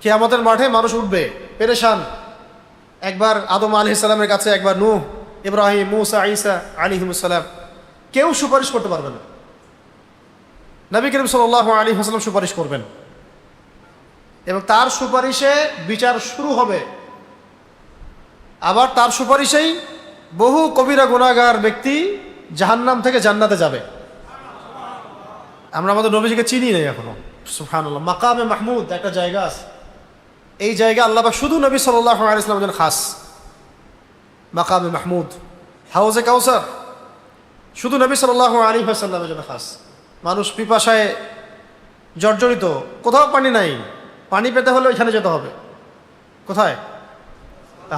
কিয়ামতের মাঠে মানুষ উঠবে পেরেশান। একবার আদম আলাইহিস সালামের কাছে, একবার নূহ, ইব্রাহিম, মূসা, ঈসা আলাইহিমুস সালাম, কেউ সুপারিশ করতে পারবে না। নবী করিম সাল্লাল্লাহু আলাইহি ওয়াসাল্লাম সুপারিশ করবেন এবং তার সুপারিশে বিচার শুরু হবে। আবার তার সুপারিশেই বহু কবিরা গুনাহগার ব্যক্তি জাহান্নাম থেকে জান্নাতে যাবে। আমরা আমাদের নবীজিকে চিনি নাই এখনো। সুবহানাল্লাহ। মাকামে মাহমুদ একটা জায়গা আছে, এই জায়গা আল্লাহ পাক শুধু নবী সাল্লাল্লাহু আলাইহি ওয়াসাল্লামের জন্য খাস। মাকামে মাহমুদ, হাউজে কাউসার শুধু নবী সাল্লাল্লাহু আলাইহি ওয়াসাল্লামের জন্য খাস। মানুষ পিপাসায় জর্জরিত, কোথাও পানি নাই, পানি পেতে হলে ওইখানে যেতে হবে। কোথায়?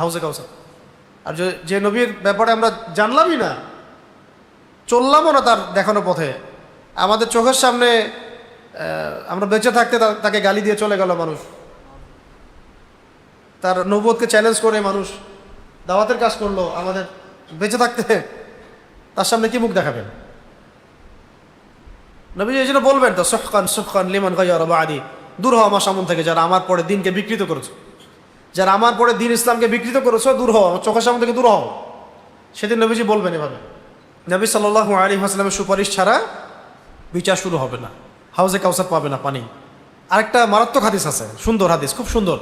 হাউজে কাউসার। আর যে নবীর ব্যাপারে আমরা জানলামই না, চললামও না তার দেখানো পথে, আমাদের চোখের সামনে আমরা বেঁচে থাকতে তাকে গালি দিয়ে চলে গেল মানুষ, তার নবুয়তকে চ্যালেঞ্জ করে মানুষ দাওয়াতের কাজ করলো, আমাদের বেঁচে থাকতে তার সামনে কি মুখ দেখাবেন? নবী এই জন্য বলবেন তো, সুহকান সুহকান লিমান গায়্যারা বা'দি, দূর হও আমার সামনে থেকে যারা আমার পরে দিনকে বিকৃত করেছো, যারা আমার পরে দিন ইসলামকে বিকৃত করেছো, দূর হও আমার চোখের সামনে থেকে, দূর হও। সেদিন নবীজি বলবেন এভাবে। নবী সাল্লাল্লাহু আলাইহি ওয়াসাল্লামের সুপারিশ ছাড়া বিচার শুরু হবে না, হাউজে কাউসার পাবে না পানি। আরেকটা মারাত্মক হাদিস আছে, সুন্দর হাদিস, খুব সুন্দর,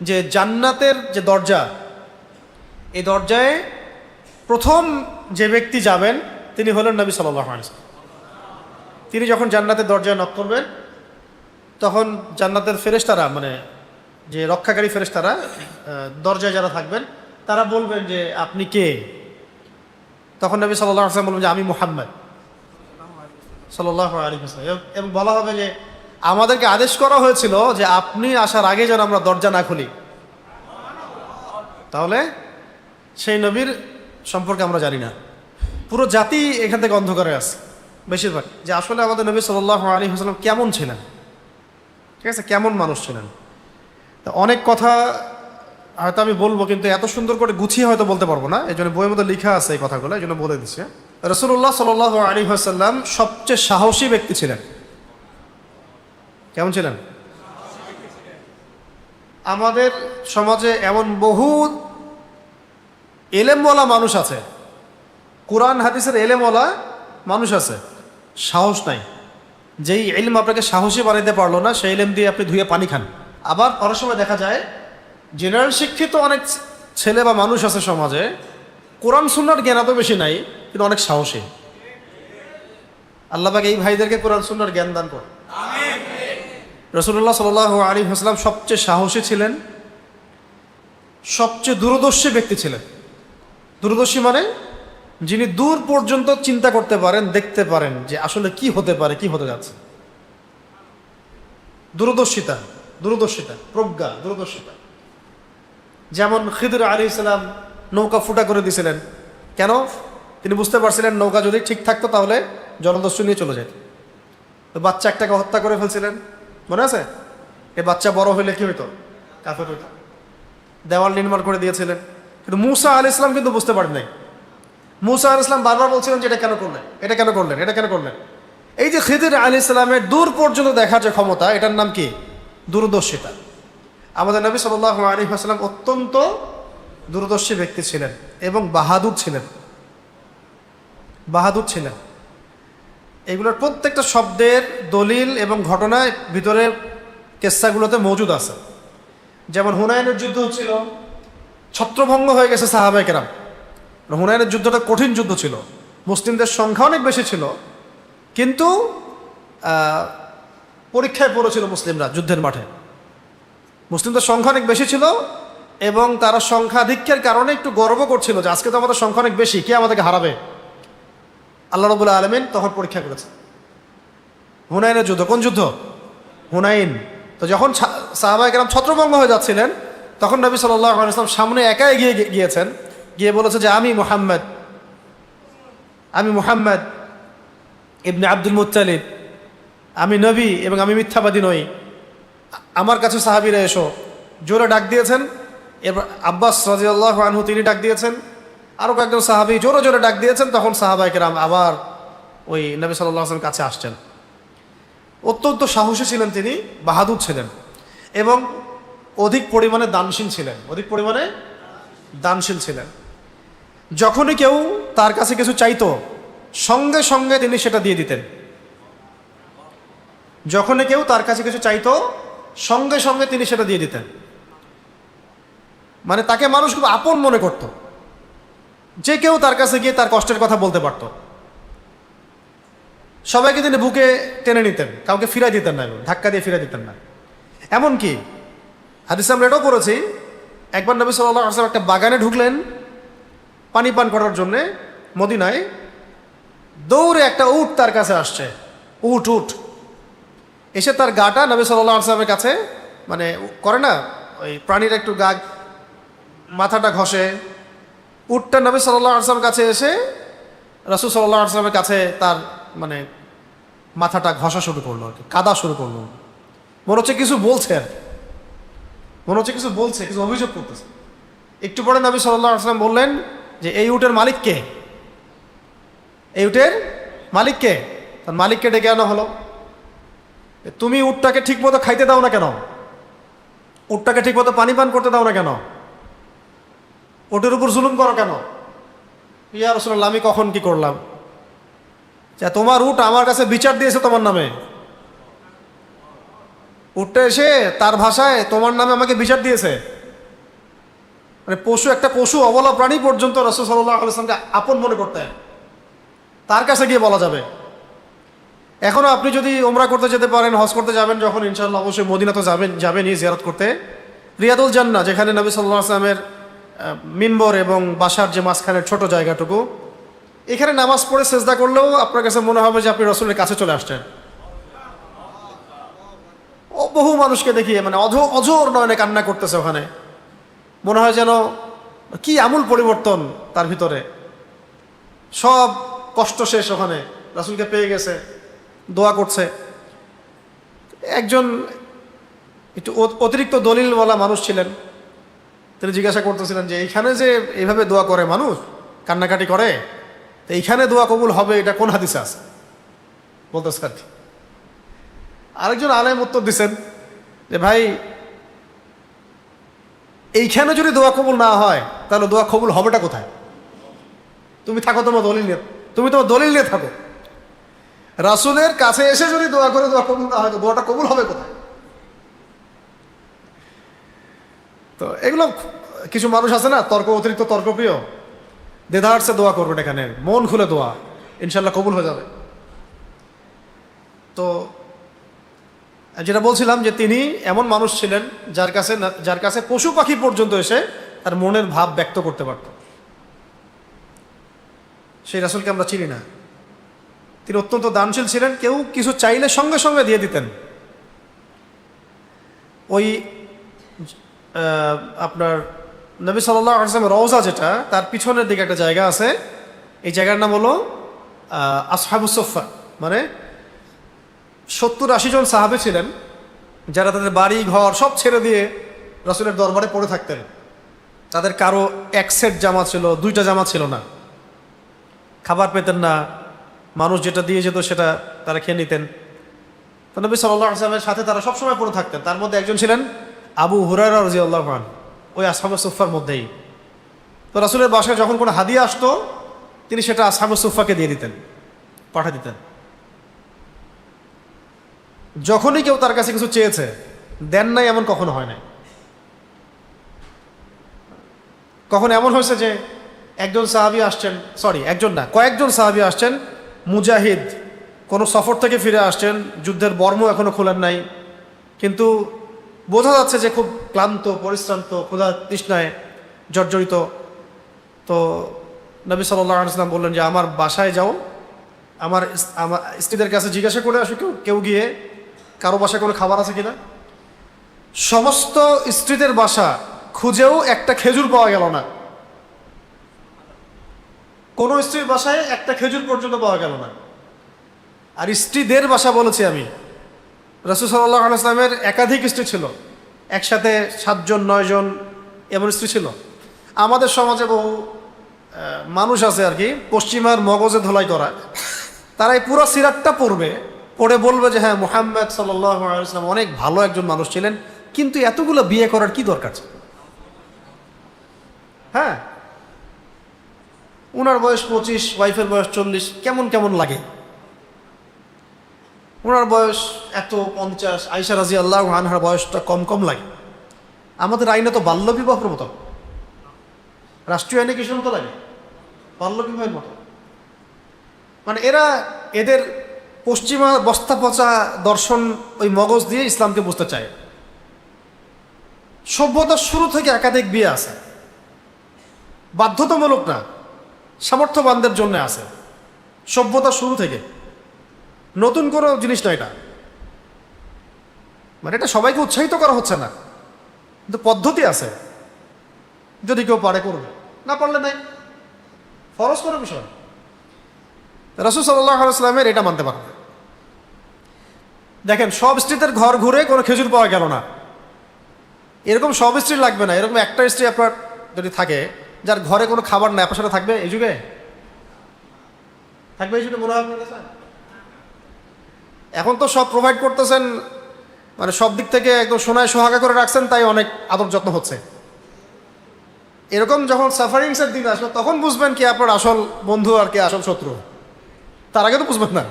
যে জান্নাতের যে দরজা, এই দরজায় প্রথম যে ব্যক্তি যাবেন তিনি হলেন নবী সাল্লাল্লাহু আলাইহি ওয়াসাল্লাম। তিনি যখন জান্নাতের দরজায় নক করবেন, তখন জান্নাতের ফেরেশতারা, মানে যে রক্ষাকারী ফেরেশতারা দরজায় যারা থাকবেন, তারা বলবেন যে আপনি কে? তখন নবী সাল্লাল্লাহু আলাইহি ওয়াসাল্লাম বলবেন যে আমি মুহাম্মদ সাল্লাল্লাহু আলাইহি ওয়াসাল্লাম। এবং বলা হবে যে আমাদেরকে আদেশ করা হয়েছিল যে আপনি আসার আগে যেন আমরা দরজা না খুলি। তাহলে সেই নবীর সম্পর্কে আমরা জানি না, পুরো জাতি এখান থেকে অন্ধকারে আছে বেশিরভাগ, যে আসলে আমাদের নবী সাল্লাল্লাহু আলাইহি ওয়াসাল্লাম কেমন ছিলেন, ঠিক আছে, কেমন মানুষ ছিলেন। তা অনেক কথা হয়তো আমি বলবো, কিন্তু এত সুন্দর করে গুছিয়ে হয়তো বলতে পারবো না, এই জন্য বইয়ের মধ্যে লেখা আছে এই কথাগুলো, এই জন্য বলে দিচ্ছি। রাসূলুল্লাহ সাল্লাল্লাহু আলাইহি ওয়াসাল্লাম সবচেয়ে সাহসী ব্যক্তি ছিলেন। কেমন ছিলেন? আমাদের সমাজে এমন বহু এলেমওয়ালা মানুষ আছে, কোরআন হাদিসের এলেমওয়ালা মানুষ আছে, সাহস নাই। যেই ইলম আপনাকে সাহসী বানাইতে পারলো না, সেই ইলম দিয়ে আপনি ধুয়ে পানি খান। আবার অনেক সময় দেখা যায় জেনারেল শিক্ষিত অনেক ছেলে বা মানুষ আছে সমাজে, কোরআন সুন্নাহর জ্ঞান এত বেশি নাই, কিন্তু অনেক সাহসী। আল্লাহ পাক এই ভাইদেরকে কোরআন সুন্নাহর জ্ঞান দান করে। রাসূলুল্লাহ সাল্লাল্লাহু আলাইহি ওয়াসাল্লাম সবচেয়ে সাহসী ছিলেন, সবচেয়ে দূরদর্শী ব্যক্তি ছিলেন। দূরদর্শী মানে যিনি দূর পর্যন্ত চিন্তা করতে পারেন, দেখতে পারেন যে আসলে কি হতে পারে, কি হতে যাচ্ছে। দূরদর্শিতা, দূরদর্শিতা, প্রজ্ঞা, দূরদর্শিতা। যেমন খিদর আলাইহিস সালাম নৌকা ফুটা করে দিয়েছিলেন, কেন? তিনি বুঝতে পারছিলেন নৌকা যদি ঠিক থাকতো তাহলে জলদস্যু নিয়ে চলে যেত। তো বাচ্চা একটাকে হত্যা করে ফেলছিলেন, মনে আছে? এই বাচ্চা বড় হইলে কি হইতো? কাফের হইতো। দেওয়াল নির্মাণ করে দিয়েছিলেন, কিন্তু মূসা আলাইহিস সালাম কিন্তু বুঝতে পারেন নাই। মূসা আলাইহিস সালাম বারবার বলছিলেন যে এটা কেন করলেন, এটা কেন করলেন, এটা কেন করলেন। এই যে খিদর আলাইহিস সালামের দূর পর্যন্ত দেখার যে ক্ষমতা, এটার নাম কি? দূরদর্শিতা। আমাদের নবী সাল্লাল্লাহু আলাইহি ওয়াসাল্লাম অত্যন্ত দূরদর্শী ব্যক্তি ছিলেন এবং বাহাদুর ছিলেন। বাহাদুর ছিলেন। এগুলোর প্রত্যেকটা শব্দের দলিল এবং ঘটনায় ভিতরে কেসসাগুলোতে মজুদ আছে। যেমন হুনাইনের যুদ্ধ হচ্ছিল, ছত্রভঙ্গ হয়ে গেছে সাহাবায়ে কেরাম। হুনাইনের যুদ্ধটা কঠিন যুদ্ধ ছিল, মুসলিমদের সংখ্যা অনেক বেশি ছিল, কিন্তু পরীক্ষায় পড়েছিল মুসলিমরা যুদ্ধের মাঠে। মুসলিমদের সংখ্যা অনেক বেশি ছিল এবং তারা সংখ্যাধিক্যের কারণে একটু গর্ব করছিল যে আজকে তো আমাদের সংখ্যা অনেক বেশি, কে আমাদেরকে হারাবে। আল্লাহ রাব্বুল আলামিন তখন পরীক্ষা করেছে। হুনাইনের যুদ্ধ, কোন যুদ্ধ? হুনাইন। তো যখন সাহাবায়ে কেরাম ছত্রভঙ্গ হয়ে যাচ্ছিলেন, তখন নবী সাল্লাল্লাহু আলাইহি ওয়াসাল্লাম সামনে একা এগিয়ে গিয়েছেন, গিয়ে বলেছে যে আমি মুহাম্মদ ইবনে আব্দুল মুত্তালিব, আমি নবী এবং আমি মিথ্যাবাদী নই, আমার কাছে সাহাবীরা এসো। জোরে ডাক দিয়েছেন। এবার আব্বাস রাদিয়াল্লাহু আনহু তিনি ডাক দিয়েছেন, আরও কয়েকজন সাহাবী জোরে জোরে ডাক দিয়েছেন। তখন সাহাবায়ে কেরাম আবার ওই নবী সাল্লাল্লাহু আলাইহি ওয়াসাল্লামের কাছে আসছেন। অত্যন্ত সাহসী ছিলেন তিনি, বাহাদুর ছিলেন। এবং অধিক পরিমাণে দানশীল ছিলেন, অধিক পরিমাণে দানশীল ছিলেন। যখনই কেউ তার কাছে কিছু চাইতো সঙ্গে সঙ্গে তিনি সেটা দিয়ে দিতেন। যখনই কেউ তার কাছে কিছু চাইতো সঙ্গে সঙ্গে তিনি সেটা দিয়ে দিতেন। মানে তাকে মানুষ খুব আপন মনে করত, যে কেউ তার কাছে গিয়ে তার কষ্টের কথা বলতে পারত। সবাইকে তিনি বুকে টেনে নিতেন, কাউকে ফিরাই দিতেন না, ধাক্কা দিয়ে ফিরাই দিতেন না। এমনকি হাদিসে আমরা এটাও পড়েছি, একবার নবী সাল্লাল্লাহু আলাইহি ওয়াসাল্লাম একটা বাগানে ঢুকলেন পানি পান করার জন্যে মদিনায়। দৌড়ে একটা উট তার কাছে আসছে, উট এসে তার গাটা নবী সাল্লাল্লাহু আলাইহি ওয়াসাল্লামের কাছে, মানে করে না ওই প্রাণীর একটু গা মাথাটা ঘষে, উটটা নবী সাল্লাল্লাহু আলাইহি ওয়াসাল্লামের কাছে এসে রাসূল সাল্লাল্লাহু আলাইহি ওয়াসাল্লামের কাছে তার মানে মাথাটা ঘষা শুরু করলো, আর কি কাদা শুরু করলো। মনে হচ্ছে কিছু বলছে, আর মনে হচ্ছে কিছু বলছে, কিছু অভিযোগ করতেছে। একটু পরে নবী সাল্লাল্লাহু আলাইহি ওয়াসাল্লাম বললেন যে এই উটের মালিক কে? এই উটের মালিক কে? তার মালিককে ডেকে আনা হলো। তুমি উটটাকে ঠিক মতো খাইতে দাও না কেন? উটটাকে ঠিক মতো পানি পান করতে দাও না কেন? উটের উপর জুলুম করো কেন? ইয়া রাসূলুল্লাহ, আমি কখন কি করলাম? যে তোমার উট আমার কাছে বিচার দিয়েছে তোমার নামে। উটটা এসে তার ভাষায় তোমার নামে আমাকে বিচার দিয়েছে। মানে পশু, একটা পশু, অবলা প্রাণী পর্যন্ত রাসূল সাল্লাল্লাহু আলাইহি ওয়াসাল্লামকে আপন মনে করতেন, তার কাছে গিয়ে বলা যাবে। এখনও আপনি যদি ওমরা করতে যেতে পারেন, হজ করতে যাবেন যখন, ইনশাআল্লাহ অবশ্যই মদিনা তো যাবেনই জিয়ারত করতে। রিয়াদুল জান্নাহ, যেখানে নবী সাল্লাল্লাহু আলাইহি ওয়াসাল্লামের মিম্বর এবং বাসার যে মাঝখানের ছোট জায়গাটুকু, এখানে নামাজ পড়ে সেজদা করলেও আপনার কাছে মনে হবে যে আপনি রাসূলের কাছে চলে আসছেন। বহু মানুষকে দেখিয়ে মানে অঝোর নয়নে কান্না করতেছে ওখানে, মনে হয় যেন কি আমূল পরিবর্তন তার ভিতরে। সব কষ্ট শেষ, ওখানে রাসূলকে পেয়ে গেছে, দোয়া করছে। একজন একটু অতিরিক্ত দলিলওয়ালা মানুষ ছিলেন, তিনি জিজ্ঞাসা করতেছিলেন যে এইখানে যে এইভাবে দোয়া করে মানুষ, কান্নাকাটি করে, তো এইখানে দোয়া কবুল হবে এটা কোন হাদিসে আছে? বলতেছে আর কি। আরেকজন আলেম উত্তর দিচ্ছেন যে ভাই, এইখানে যদি দোয়া কবুল না হয় তাহলে দোয়া কবুল হবেটা কোথায়? তুমি থাকো তোমার দলিল নিয়ে, তুমি তোমার দলিল নিয়ে থাকো। রাসূলের কাছে এসে যদি দোয়া করে দোয়া কবুল না হয় তো দোয়াটা কবুল হবে কোথায়? তো এগুলো কিছু মানুষ আছে না, অতিরিক্ত তর্কপ্রিয়, দ্বিধার্থে দোয়া করবেন, এখানে মন খুলে দোয়া, ইনশাল্লাহ কবুল হয়ে যাবে। তো যেটা বলছিলাম যে তিনি এমন মানুষ ছিলেন যার কাছে পশু পাখি পর্যন্ত এসে তার মনের ভাব ব্যক্ত করতে পারত। সেই রাসূলকে আমরা চিনি না। তিনি অত্যন্ত দানশীল ছিলেন, কেউ কিছু চাইলে সঙ্গে সঙ্গে দিয়ে দিতেন। ওই আপনার নবী সাল্লাল্লাহু আলাইহি ওয়াসাল্লাম রওজা, যেটা তার পিছনের দিকে একটা জায়গা আছে, এই জায়গার নাম হলো আসহাবুস সুফফা। মানে 70-80 জন সাহাবী ছিলেন যারা তাদের বাড়ি ঘর সব ছেড়ে দিয়ে রাসূলের দরবারে পড়ে থাকতেন। তাদের কারো এক সেট জামা ছিল, 2টা জামা ছিল না, খাবার পেতেন না, মানুষ যেটা দিয়ে যেত সেটা তারা খেয়ে নিতেন। তো নবী সাল্লাল্লাহু আলাইহি ওয়াসাল্লামের সাথে তারা সবসময় পড়ে থাকতেন। তার মধ্যে একজন ছিলেন আবু হুরায়রা রাদিয়াল্লাহু আনহু, ওই আসহাবুস সুফফার মধ্যেই। তো রাসূলের বাসায় যখন কোনো হাদিয়া আসতো তিনি সেটা আসহাবুস সুফফাকে দিয়ে দিতেন, পাঠিয়ে দিতেন। যখনই কেউ তার কাছে কিছু চেয়েছে দেন নাই এমন কখনো হয় নাই। কখন এমন হয়েছে যে একজন সাহাবী আসছেন, একজন না, কয়েকজন সাহাবী আসছেন, মুজাহিদ, কোনো সফর থেকে ফিরে আসছেন, যুদ্ধের বর্ম এখনো খোলেন নাই, কিন্তু বোঝা যাচ্ছে যে খুব ক্লান্ত, পরিশ্রান্ত, ক্ষুধা তৃষ্ণায় জর্জরিত। তো নবী সাল্লাল্লাহু আলাইহি ওয়াসাল্লাম বললেন যে আমার বাসায় যাও, আমার স্ত্রীদের কাছে জিজ্ঞাসা করে আসো, কেউ গিয়ে কারো বাসায় কোনো খাবার আছে কিনা। সমস্ত স্ত্রীদের বাসা খুঁজেও একটা খেজুর পাওয়া গেল না, কোনো স্ত্রীর বাসায় একটা খেজুর পর্যন্ত পাওয়া গেল না। আর স্ত্রীদের বাসা বলেছি আমি, রাসূল সাল্লাল্লাহু আলাইহি ওয়াসাল্লামের একাধিক স্ত্রী ছিল, একসাথে 7 জন 9 জন এমন স্ত্রী ছিল। আমাদের সমাজে বহু মানুষ আছে আর কি, পশ্চিমার মগজে ধোলাই করা, তারা এই পুরো সিরাতটা পড়বে, পড়ে বলবে যে হ্যাঁ মুহাম্মদ সাল্লাল্লাহু আলাইহি ওয়াসাল্লাম অনেক ভালো একজন মানুষ ছিলেন, কিন্তু এতগুলো বিয়ে করার কি দরকার ছিল? হ্যাঁ, ওনার বয়স 25, ওয়াইফের বয়স 40, কেমন কেমন লাগে। ওনার বয়স এত 50, আয়েশা রাদিয়াল্লাহু আনহার বয়সটা কম কম লাগে। আমাদের আইনে তো বাল্য বিবাহ প্রবর্তন, রাষ্ট্রীয় আইনে কিছু মতো লাগে বাল্য বিবাহের মতো। মানে এদের পশ্চিমা বস্তা পচা দর্শন ওই মগজ দিয়ে ইসলামকে বুঝতে চায়। সভ্যতার শুরু থেকে একাধিক বিয়ে আছে, বাধ্যতামূলক না, সামর্থ্যবানদের জন্য আছে। সভ্যতার শুরু থেকে নতুন কোনো জিনিস না এটা। মানে এটা সবাইকে উৎসাহিত করা হচ্ছে না, কিন্তু পদ্ধতি আছে। যদি কেউ পারে করবে, না পারলে নাই, ফরজ কোনো বিষয়। রাসূল সাল্লাল্লাহু আলাইহি ওয়াসাল্লামের এটা মানতে পারবে। দেখেন, সব স্ত্রীদের ঘর ঘুরে কোনো খেজুর পাওয়া গেল না, এরকম সব স্ত্রী লাগবে না। এরকম একটা স্ত্রী আপনার যদি থাকে যার ঘরে কোনো খাবার নাই, আপনার সাথে থাকবে এই যুগে? থাকবে এই যুগে? মনে হয় আপনার কাছে এখন তো সব প্রোভাইড করতেছেন, মানে সব দিক থেকে একদম সোনায় সোহাগা করে রাখছেন, তাই অনেক আদর যত্ন হচ্ছে। এরকম যখন সাফারিংসের দিন আসবে তখন বুঝবেন কি আপনার আসল বন্ধু আর কি আসল শত্রু। তার আগে তো বুঝবেন না,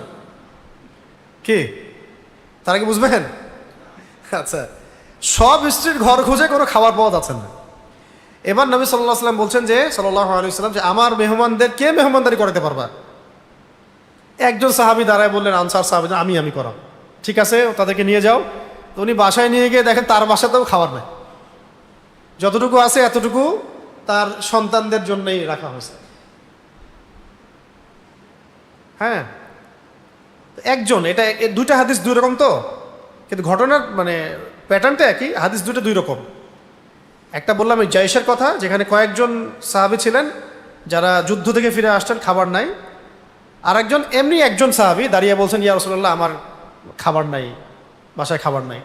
কি তার আগে বুঝবেন? আচ্ছা, সব স্ত্রীর ঘর খুঁজে কোনো খাবার পাওয়া যাচ্ছে না। এবার নবী সাল্লাল্লাহু আলাইহি ওয়াসাল্লাম বলছেন যে সাল্লাল্লাহু আলাইহি ওয়াসাল্লাম যে আমার মেহমানদের কে মেহমানদারি করাতে পারবা? একজন সাহাবী দাঁড়ায় বললেন, আনসার সাহাবী, আমি করাম। ঠিক আছে, তাদেরকে নিয়ে যাও। তো উনি বাসায় নিয়ে গিয়ে দেখেন তার বাসাতেও খাবার নেই, যতটুকু আছে এতটুকু তার সন্তানদের জন্যই রাখা হয়েছে। হ্যাঁ, একজন, এটা দুইটা হাদিস দুই রকম তো, কিন্তু ঘটনার মানে প্যাটার্নটা একই। হাদিস দুটো দুই রকম। একটা বললাম এই জায়েশের কথা, যেখানে কয়েকজন সাহাবী ছিলেন যারা যুদ্ধ থেকে ফিরে আসছেন, খাবার নাই। আর এমনি একজন সাহাবী দাঁড়িয়ে বলছেন, ইয়া রাসূলুল্লাহ, আমার খাবার নাই, বাসায় খাবার নাই।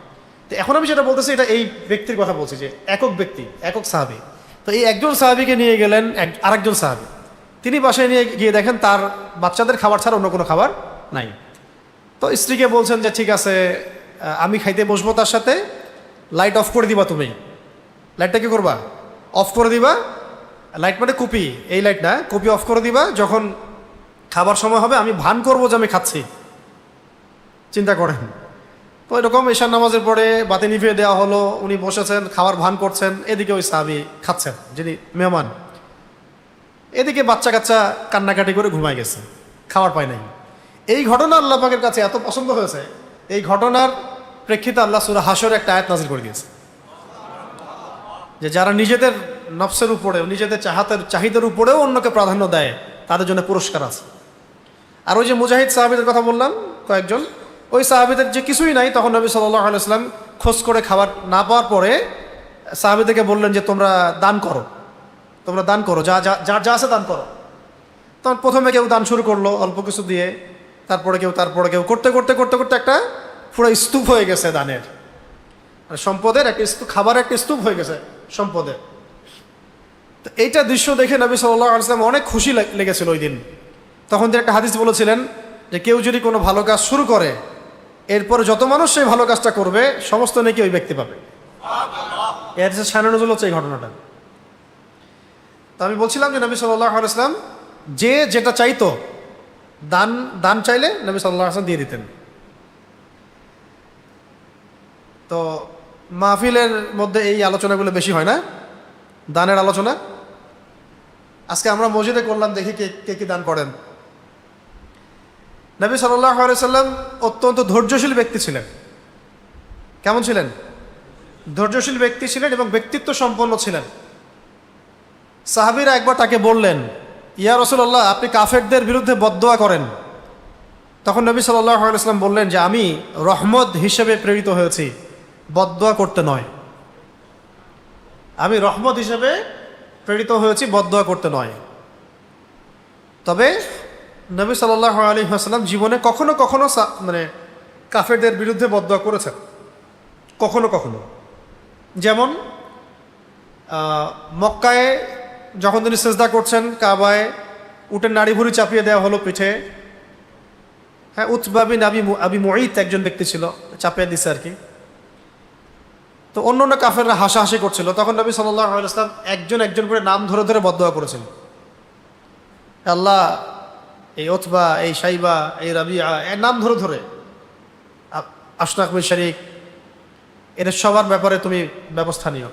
তো এখন আমি যেটা বলতেছি এটা এই ব্যক্তির কথা বলছি, যে একক ব্যক্তি, একক সাহাবী। তো এই একজন সাহাবীকে নিয়ে গেলেন আরেকজন সাহাবী, তিনি বাসায় নিয়ে গিয়ে দেখেন তার বাচ্চাদের খাবার ছাড়া অন্য কোনো খাবার নাই। তো স্ত্রীকে বলছেন যে ঠিক আছে, আমি খাইতে বসবো তার সাথে, লাইট অফ করে দিবা তুমি। লাইটটা কি করবা? অফ করে দিবা। লাইট মানে কুপি, এই লাইট না, কুপি অফ করে দিবা। যখন খাবার সময় হবে আমি ভান করবো যে আমি খাচ্ছি। চিন্তা করেন। তো এরকম ঈশার নামাজের পরে বাতি নিভিয়ে দেওয়া হলো, উনি বসেছেন, খাবার ভান করছেন, এদিকে ওই সাহাবী খাচ্ছেন, যিনি মেহমান। এদিকে বাচ্চা কাচ্চা কান্নাকাটি করে ঘুমায় গেছে, খাবার পায় নাই। এই ঘটনা আল্লাহ পাকের কাছে এত পছন্দ হয়েছে, এই ঘটনার প্রেক্ষিতে আল্লাহ সূরা হাশরে একটা আয়াত নাযিল করে দিয়েছে, যে যারা নিজেদের নফসের উপরেও, নিজেদের চাহিদার উপরেও অন্যকে প্রাধান্য দেয়, তাদের জন্য পুরস্কার আছে। আর ওই যে মুজাহিদ সাহাবীদের কথা বললাম কয়েকজন, ওই সাহাবীদের যে কিছুই নাই, তখন নবী সাল্লাল্লাহু আলাইহি ওয়াসাল্লাম খোঁজ করে খাবার না পাওয়ার পরে সাহাবীদেরকে বললেন যে তোমরা দান করো, তোমরা দান করো, যা যা আছে দান করো। তখন প্রথমে কেউ দান শুরু করলো অল্প কিছু দিয়ে, তারপরে কেউ করতে করতে করতে করতে একটা পুরো স্তূপ হয়ে গেছে দানের, সম্পদের একটা স্তূপ, খাবারের একটা স্তূপ হয়ে গেছে সম্পদের। তো এইটা দৃশ্য দেখে নবী সাল্লাল্লাহু আলাইহি ওয়াসাল্লাম অনেক খুশি লেগেছিল ওই দিন। তখন তিনি একটা হাদিস বলেছিলেন যে কেউ যদি কোনো ভালো কাজ শুরু করে, এরপরে যত মানুষ সেই ভালো কাজটা করবে সমস্ত নেকি ওই ব্যক্তি পাবে। এর যে শানে নজুল হচ্ছে এই ঘটনাটা। তো আমি বলছিলাম যে নবী সাল্লাল্লাহু আলাইহি ওয়াসাল্লাম যে যেটা চাইতো, দান চাইলে নবী সাল্লাল্লাহু আলাইহি ওয়াসাল্লাম দিয়ে দিতেন। তো মাহফিলের মধ্যে এই আলোচনাগুলো বেশি হয় না, দানের আলোচনা। আজকে আমরা মসজিদে করলাম, দেখি কে কি দান করেন। নবী সাল্লাল্লাহু আলাইহি ওয়াসাল্লাম অত্যন্ত ধৈর্যশীল ব্যক্তি ছিলেন। কেমন ছিলেন? ধৈর্যশীল ব্যক্তি ছিলেন এবং ব্যক্তিত্ব সম্পন্ন ছিলেন। সাহাবীরা একবার তাকে বললেন, ইয়া রাসূলুল্লাহ, আপনি কাফেরদের বিরুদ্ধে বদদোয়া করেন। তখন নবী সাল্লাল্লাহু আলাইহি ওয়াসাল্লাম বললেন যে আমি রহমত হিসেবে প্রেরিত হয়েছি, বদদোয়া করতে নয়। আমি রহমত হিসেবে প্রেরিত হয়েছি, বদদোয়া করতে নয়। তবে নবী সাল্লাল্লাহু আলাইহি ওয়াসাল্লাম জীবনে কখনো কখনো মানে কাফেরদের বিরুদ্ধে বদদোয়া করেছেন, কখনো কখনো। যেমন মক্কায় যখন তিনি সেজদা করছেন, কাবায় উটের নাড়ি ভুড়ি চাপিয়ে দেওয়া হলো পিঠে। হ্যাঁ, উতবা বিন আবি মুঈত একজন ব্যক্তি ছিল, চাপিয়ে দিছে আর কি। তো অন্য অন্য কাফেররা হাসাহাসি করছিল, তখন নবী সাল্লাল্লাহু আলাইহি ওয়াসাল্লাম একজন একজন করে নাম ধরে ধরে বদদোয়া করেছিল। আল্লাহ, এই ওতবা, এই সাইবা, এই রাবিয়া, এর নাম ধরে ধরে, আশনাক বিন শারিক, এদের সবার ব্যাপারে তুমি ব্যবস্থা নিও।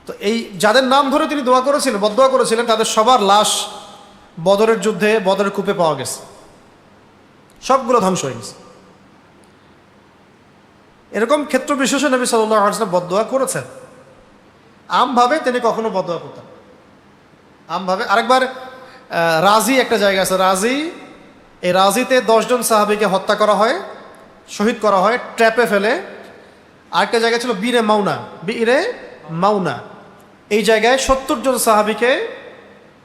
তো এই যাদের নাম ধরে তিনি দোয়া করেছিলেন, বদদোয়া করেছিলেন, তাদের সবার লাশ বদরের যুদ্ধে, বদরের কূপে পাওয়া গেছে, সবগুলো ধ্বংস হয়ে গেছে। এরকম ক্ষেত্র বিশেষে নবী সাল্লাল্লাহু আলাইহি ওয়াসাল্লাম বদদোয়া করেছেন। আমভাবে তিনি কখনো বদদোয়া করতেন আমভাবে। আরেকবার রাজি একটা জায়গা আছে, রাজি, এই রাজিতে 10 জন সাহাবীকে হত্যা করা হয়, শহীদ করা হয় ট্র্যাপে ফেলে। আরেকটা জায়গা ছিল বীরে মাউনা, বীরে মাউনা, এই জায়গায় 70 জন সাহাবীকে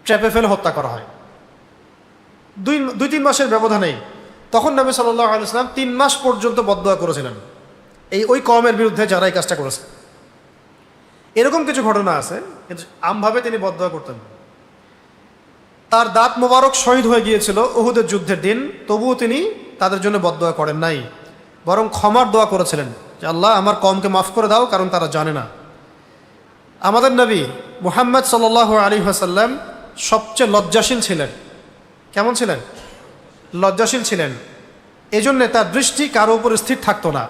ট্র্যাপে ফেলে হত্যা করা হয়। 2-3 মাসের ব্যবধানেই। তখন নবী সাল্লাল্লাহু আলাইহি ওয়াসাল্লাম 3 মাস পর্যন্ত বদদোয়া করেছিলেন ওই কওমের বিরুদ্ধে যারা এই কাজটা করেছে। এরকম কিছু ঘটনা আছে, কিন্তু আমভাবে তিনি বদদোয়া করতেন। তার দাঁত মোবারক শহীদ হয়ে গিয়েছিল উহুদের যুদ্ধের দিন, তবুও তিনি তাদের জন্য বদদোয়া করেন নাই, বরং ক্ষমার দোয়া করেছিলেন যে আল্লাহ আমার কওমকে মাফ করে দাও, কারণ তারা জানে না। আমাদের নবী মুহাম্মদ সাল্লাল্লাহু আলাইহি ওয়াসাল্লাম সবচেয়ে লজ্জাশীল ছিলেন। কেমন ছিলেন? লজ্জাশীল ছিলেন। এজন্য তার দৃষ্টি কারো উপর স্থির থাকতো না,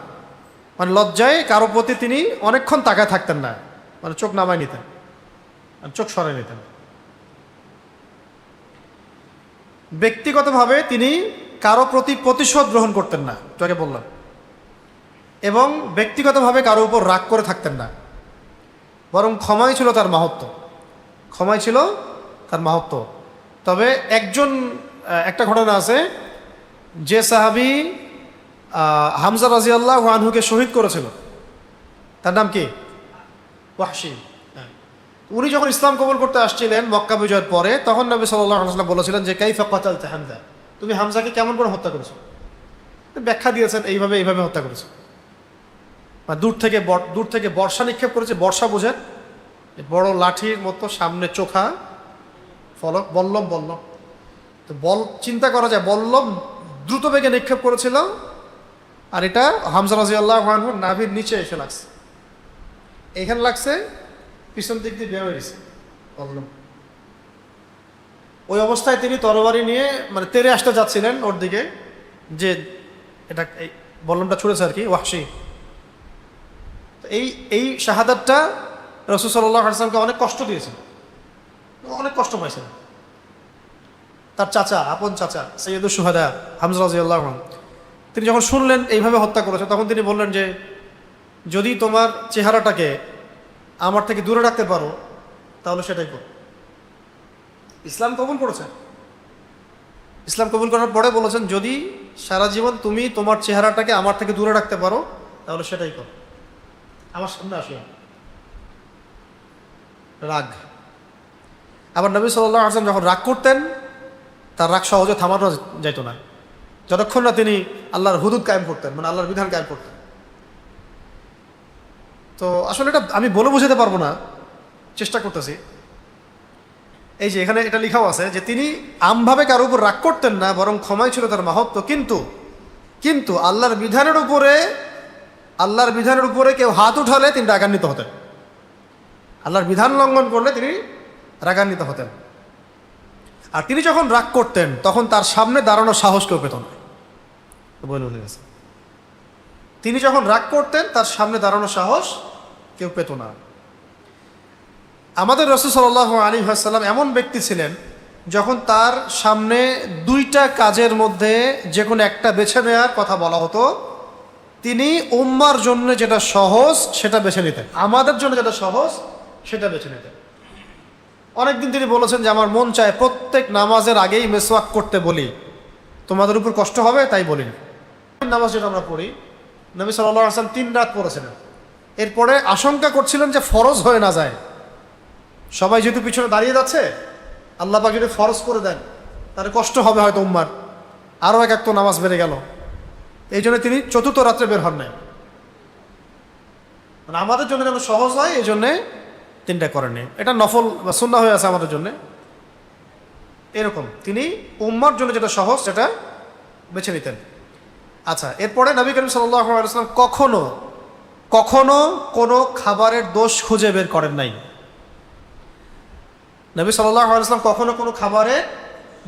মানে লজ্জায় কারো প্রতি তিনি অনেকক্ষণ তাকায় থাকতেন না, মানে চোখ নামায় নিতেন, চোখ সরাই নিতেন। ব্যক্তিগতভাবে তিনি কারো প্রতি প্রতিশোধ গ্রহণ করতেন না, যাকে বললাম, এবং ব্যক্তিগতভাবে কারো উপর রাগ করে থাকতেন না, বরং ক্ষমাই ছিল তার মাহাত্ম্য, ক্ষমাই ছিল তার মাহাত্ম্য। তবে একটা ঘটনা আছে, যে সাহাবী হামজা রাদিয়াল্লাহু আনহুকে শহীদ করেছিল, তার নাম কি? ওয়াহশী। উনি যখন ইসলাম কবুল করতে আসছিলেন মক্কা বিজয়ের পরে, তখন নবী সাল্লাল্লাহু আলাইহি ওয়াসাল্লাম বলেছিলেন যে কাইফা কাতালতা হামজা, তুমি হামজাকে কেমন করে হত্যা করেছো? ব্যাখ্যা দিয়েছেন, এইভাবে এইভাবে হত্যা করেছো। দূর থেকে বর্ষা নিক্ষেপ করেছে, বর্ষা বোঝেন, বড় লাঠির মতো, সামনে চোখা ফলক, বল্লম তো চিন্তা করা যায়, বল্লম দ্রুত বেগে নিক্ষেপ করেছিল, আর এটা হামজা রাদিয়াল্লাহু আনহুর নাভির নিচে এসে লাগছে, এইখানে লাগছে, পিছন দিক দিয়ে বের হয়ে গেছে বল্লম। ওই অবস্থায় তিনি তরবারি নিয়ে মানে তেড়ে আসতে যাচ্ছিলেন ওর দিকে, যে এটা এই বল্লমটা ছুঁড়েছে আর কি ওয়াহশী। এই শাহাদাতটা রাসূল সাল্লাল্লাহু আলাইহি ওয়াসাল্লামকে অনেক কষ্ট দিয়েছে, অনেক কষ্ট পাইছেন। তার চাচা, আপন চাচা সাইয়্যিদুশ শুহাদা হামজা রাদিয়াল্লাহু আনহু, তিনি যখন শুনলেন এইভাবে হত্যা করেছে, তখন তিনি বললেন যে যদি তোমার চেহারাটাকে আমার থেকে দূরে রাখতে পারো তাহলে সেটাই করো। ইসলাম কবুল করেছেন, ইসলাম কবুল করার পরে বলেছেন যদি সারা জীবন তুমি তোমার চেহারাটাকে আমার থেকে দূরে রাখতে পারো তাহলে সেটাই করো, আমার সামনে আসিও। রাগ। আবার নবী সাল্লাল্লাহু আলাইহি ওয়াসাল্লাম যখন রাগ করতেন, তার রাগ সহজে থামানো যাইত না, যতক্ষণ না তিনি আল্লাহর হুদুদ কায়েম করতেন, মানে আল্লাহর বিধান কায়েম করতেন। তো আসলে এটা আমি বলে বোঝাতে পারবো না, চেষ্টা করতেছি। এই যে এখানে এটা লেখাও আছে যে তিনি আমভাবে কারো উপর রাগ করতেন না, বরং ক্ষমাই ছিল তার মাহাত্ম্য। কিন্তু আল্লাহর বিধানের উপরে কেউ হাত উঠালে তিনি রাগান্বিত হতেন, আল্লাহর বিধান লঙ্ঘন করলে তিনি রাগান্বিত হতেন। আর তিনি যখন রাগ করতেন তখন তার সামনে দাঁড়ানোর সাহস কেউ পেত না, বলে গেছে। তিনি যখন রাগ করতেন তার সামনে দাঁড়ানোর সাহস কেউ পেত না। আমাদের রাসূল সাল্লাল্লাহু আলাইহি ওয়াসাল্লাম এমন ব্যক্তি ছিলেন, যখন তার সামনে 2টা কাজের মধ্যে যে কোনো একটা বেছে নেওয়ার কথা বলা হতো, তিনি উম্মার জন্য যেটা সহজ সেটা বেছে নিতেন, আমাদের জন্য যেটা সহজ সেটা বেছে নিতেন। অনেকদিন তিনি বলেছেন যে আমার মন চায় প্রত্যেক নামাজের আগেই মেসওয়াক করতে বলি, তোমাদের উপর কষ্ট হবে তাই বলি না। নামাজ যেটা আমরা পড়ি, নবী সাল্লাল্লাহু আলাইহি ওয়াসাল্লাম 3 রাত পড়েছিলেন। এরপরে আশঙ্কা করছিলেন যে ফরজ হয়ে না যায়, সবাই যেহেতু পিছনে দাঁড়িয়ে যাচ্ছে, আল্লাহ পাক যদি ফরজ করে দেন তাহলে কষ্ট হবে হয়তো উম্মার, আরও এক তো নামাজ বেড়ে গেল। এই জন্য তিনি 4র্থ রাত্রে বের হন নাই, মানে আমাদের জন্য যেন সহজ হয় এই জন্যে 3টা করেননি। এটা নফল বা সুন্নাহ হয়ে আছে আমাদের জন্যে। এরকম তিনি উম্মার জন্য যেটা সহজ সেটা বেছে নিতেন। আচ্ছা, এরপরে নবী করিম সাল্লাল্লাহু আলাইহি ওয়াসাল্লাম কখনো কখনো কোনো খাবারের দোষ খুঁজে বের করেন নাই। নবী সাল্লাল্লাহু আলাইহি ওয়াসাল্লাম কখনো কোনো খাবারের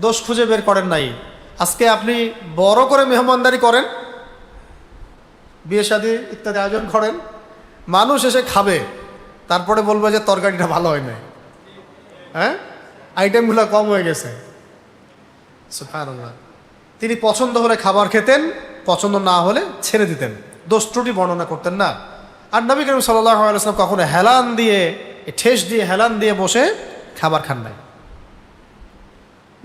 দোষ খুঁজে বের করেন নাই। আজকে আপনি বড় করে মেহমানদারি করেন, বিয়ে শাদী ইত্যাদি আয়োজন করেন, মানুষ এসে খাবে, তারপরে বলবে যে তরকারিটা ভালো হয় নাই, হ্যাঁ, আইটেমগুলো কম হয়ে গেছে। সুবহানাল্লাহ। তিনি পছন্দ হলে খাবার খেতেন, পছন্দ না হলে ছেড়ে দিতেন, দোষ ত্রুটি বর্ণনা করতেন না। আর নবী করিম সাল্লাল্লাহু আলাইহি ওয়াসাল্লাম কখনো হেলান দিয়ে, ঠেস দিয়ে, হেলান দিয়ে বসে খাবার খান নাই।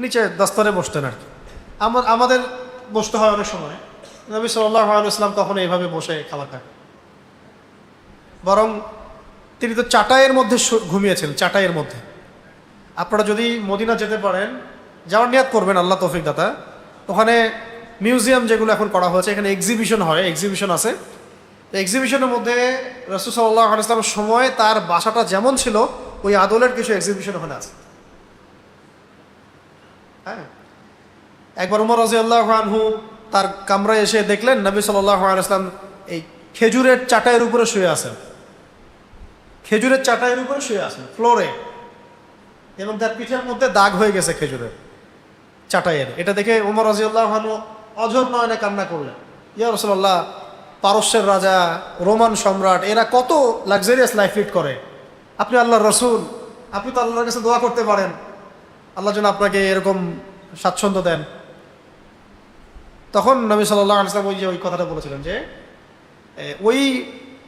নিচে দস্তরে বসতেন আর কি। আমাদের বসতে হয় অনেক সময়, নবী সাল্লাল্লাহু আলাইহি ওয়াসাল্লাম কখনো এইভাবে বসে খাবার খান, বরং তিনি তো চাটাইয়ের মধ্যে ঘুমিয়েছেন, চাটাইয়ের মধ্যে। আপনারা যদি মদিনা যেতে পারেন, যাওয়ার নিয়াত করবেন, আল্লাহ তৌফিক দাতা। ওখানে মিউজিয়াম যেগুলো এখন করা হয়েছে, এখানে এক্সিবিশন হয়, এক্সিবিশন আছে। এক্সিবিশনের মধ্যে রাসূল সাল্লাল্লাহু আলাইহি ওয়াসাল্লামের সময় তার বাসাটা যেমন ছিল ওই আদলের কিছু এক্সিবিশন ওখানে আছে। হ্যাঁ, একবার উমর রাদিয়াল্লাহু আনহু তার কামরায় এসে দেখলেন নবী সাল্লাল্লাহু আলাইহি ওয়াসাল্লাম এই খেজুরের চাটাইয়ের উপরে শুয়ে আছেন, খেজুরের চাটাইয়ের উপরে শুয়ে আছেন ফ্লোরে, এবং তার পিঠের মধ্যে দাগ হয়ে গেছে খেজুরের চাটাইয়ের। এটা দেখে উমর রাদিয়াল্লাহু আনহু অঝর নয়নে কান্না করলেন, ইয়া রাসূলুল্লাহ, পারস্যের রাজা, রোমান সম্রাট, এরা কত লাক্সারিয়াস লাইফ লিড করে, আপনি আল্লাহর রসুল, আপনি তো আল্লাহর কাছে দোয়া করতে পারেন, আল্লাহ যেন আপনাকে এরকম স্বাচ্ছন্দ্য দেন। তখন নবী সাল্লাল্লাহু আলাইহি ওয়াসাল্লাম ওই কথাটা বলেছিলেন যে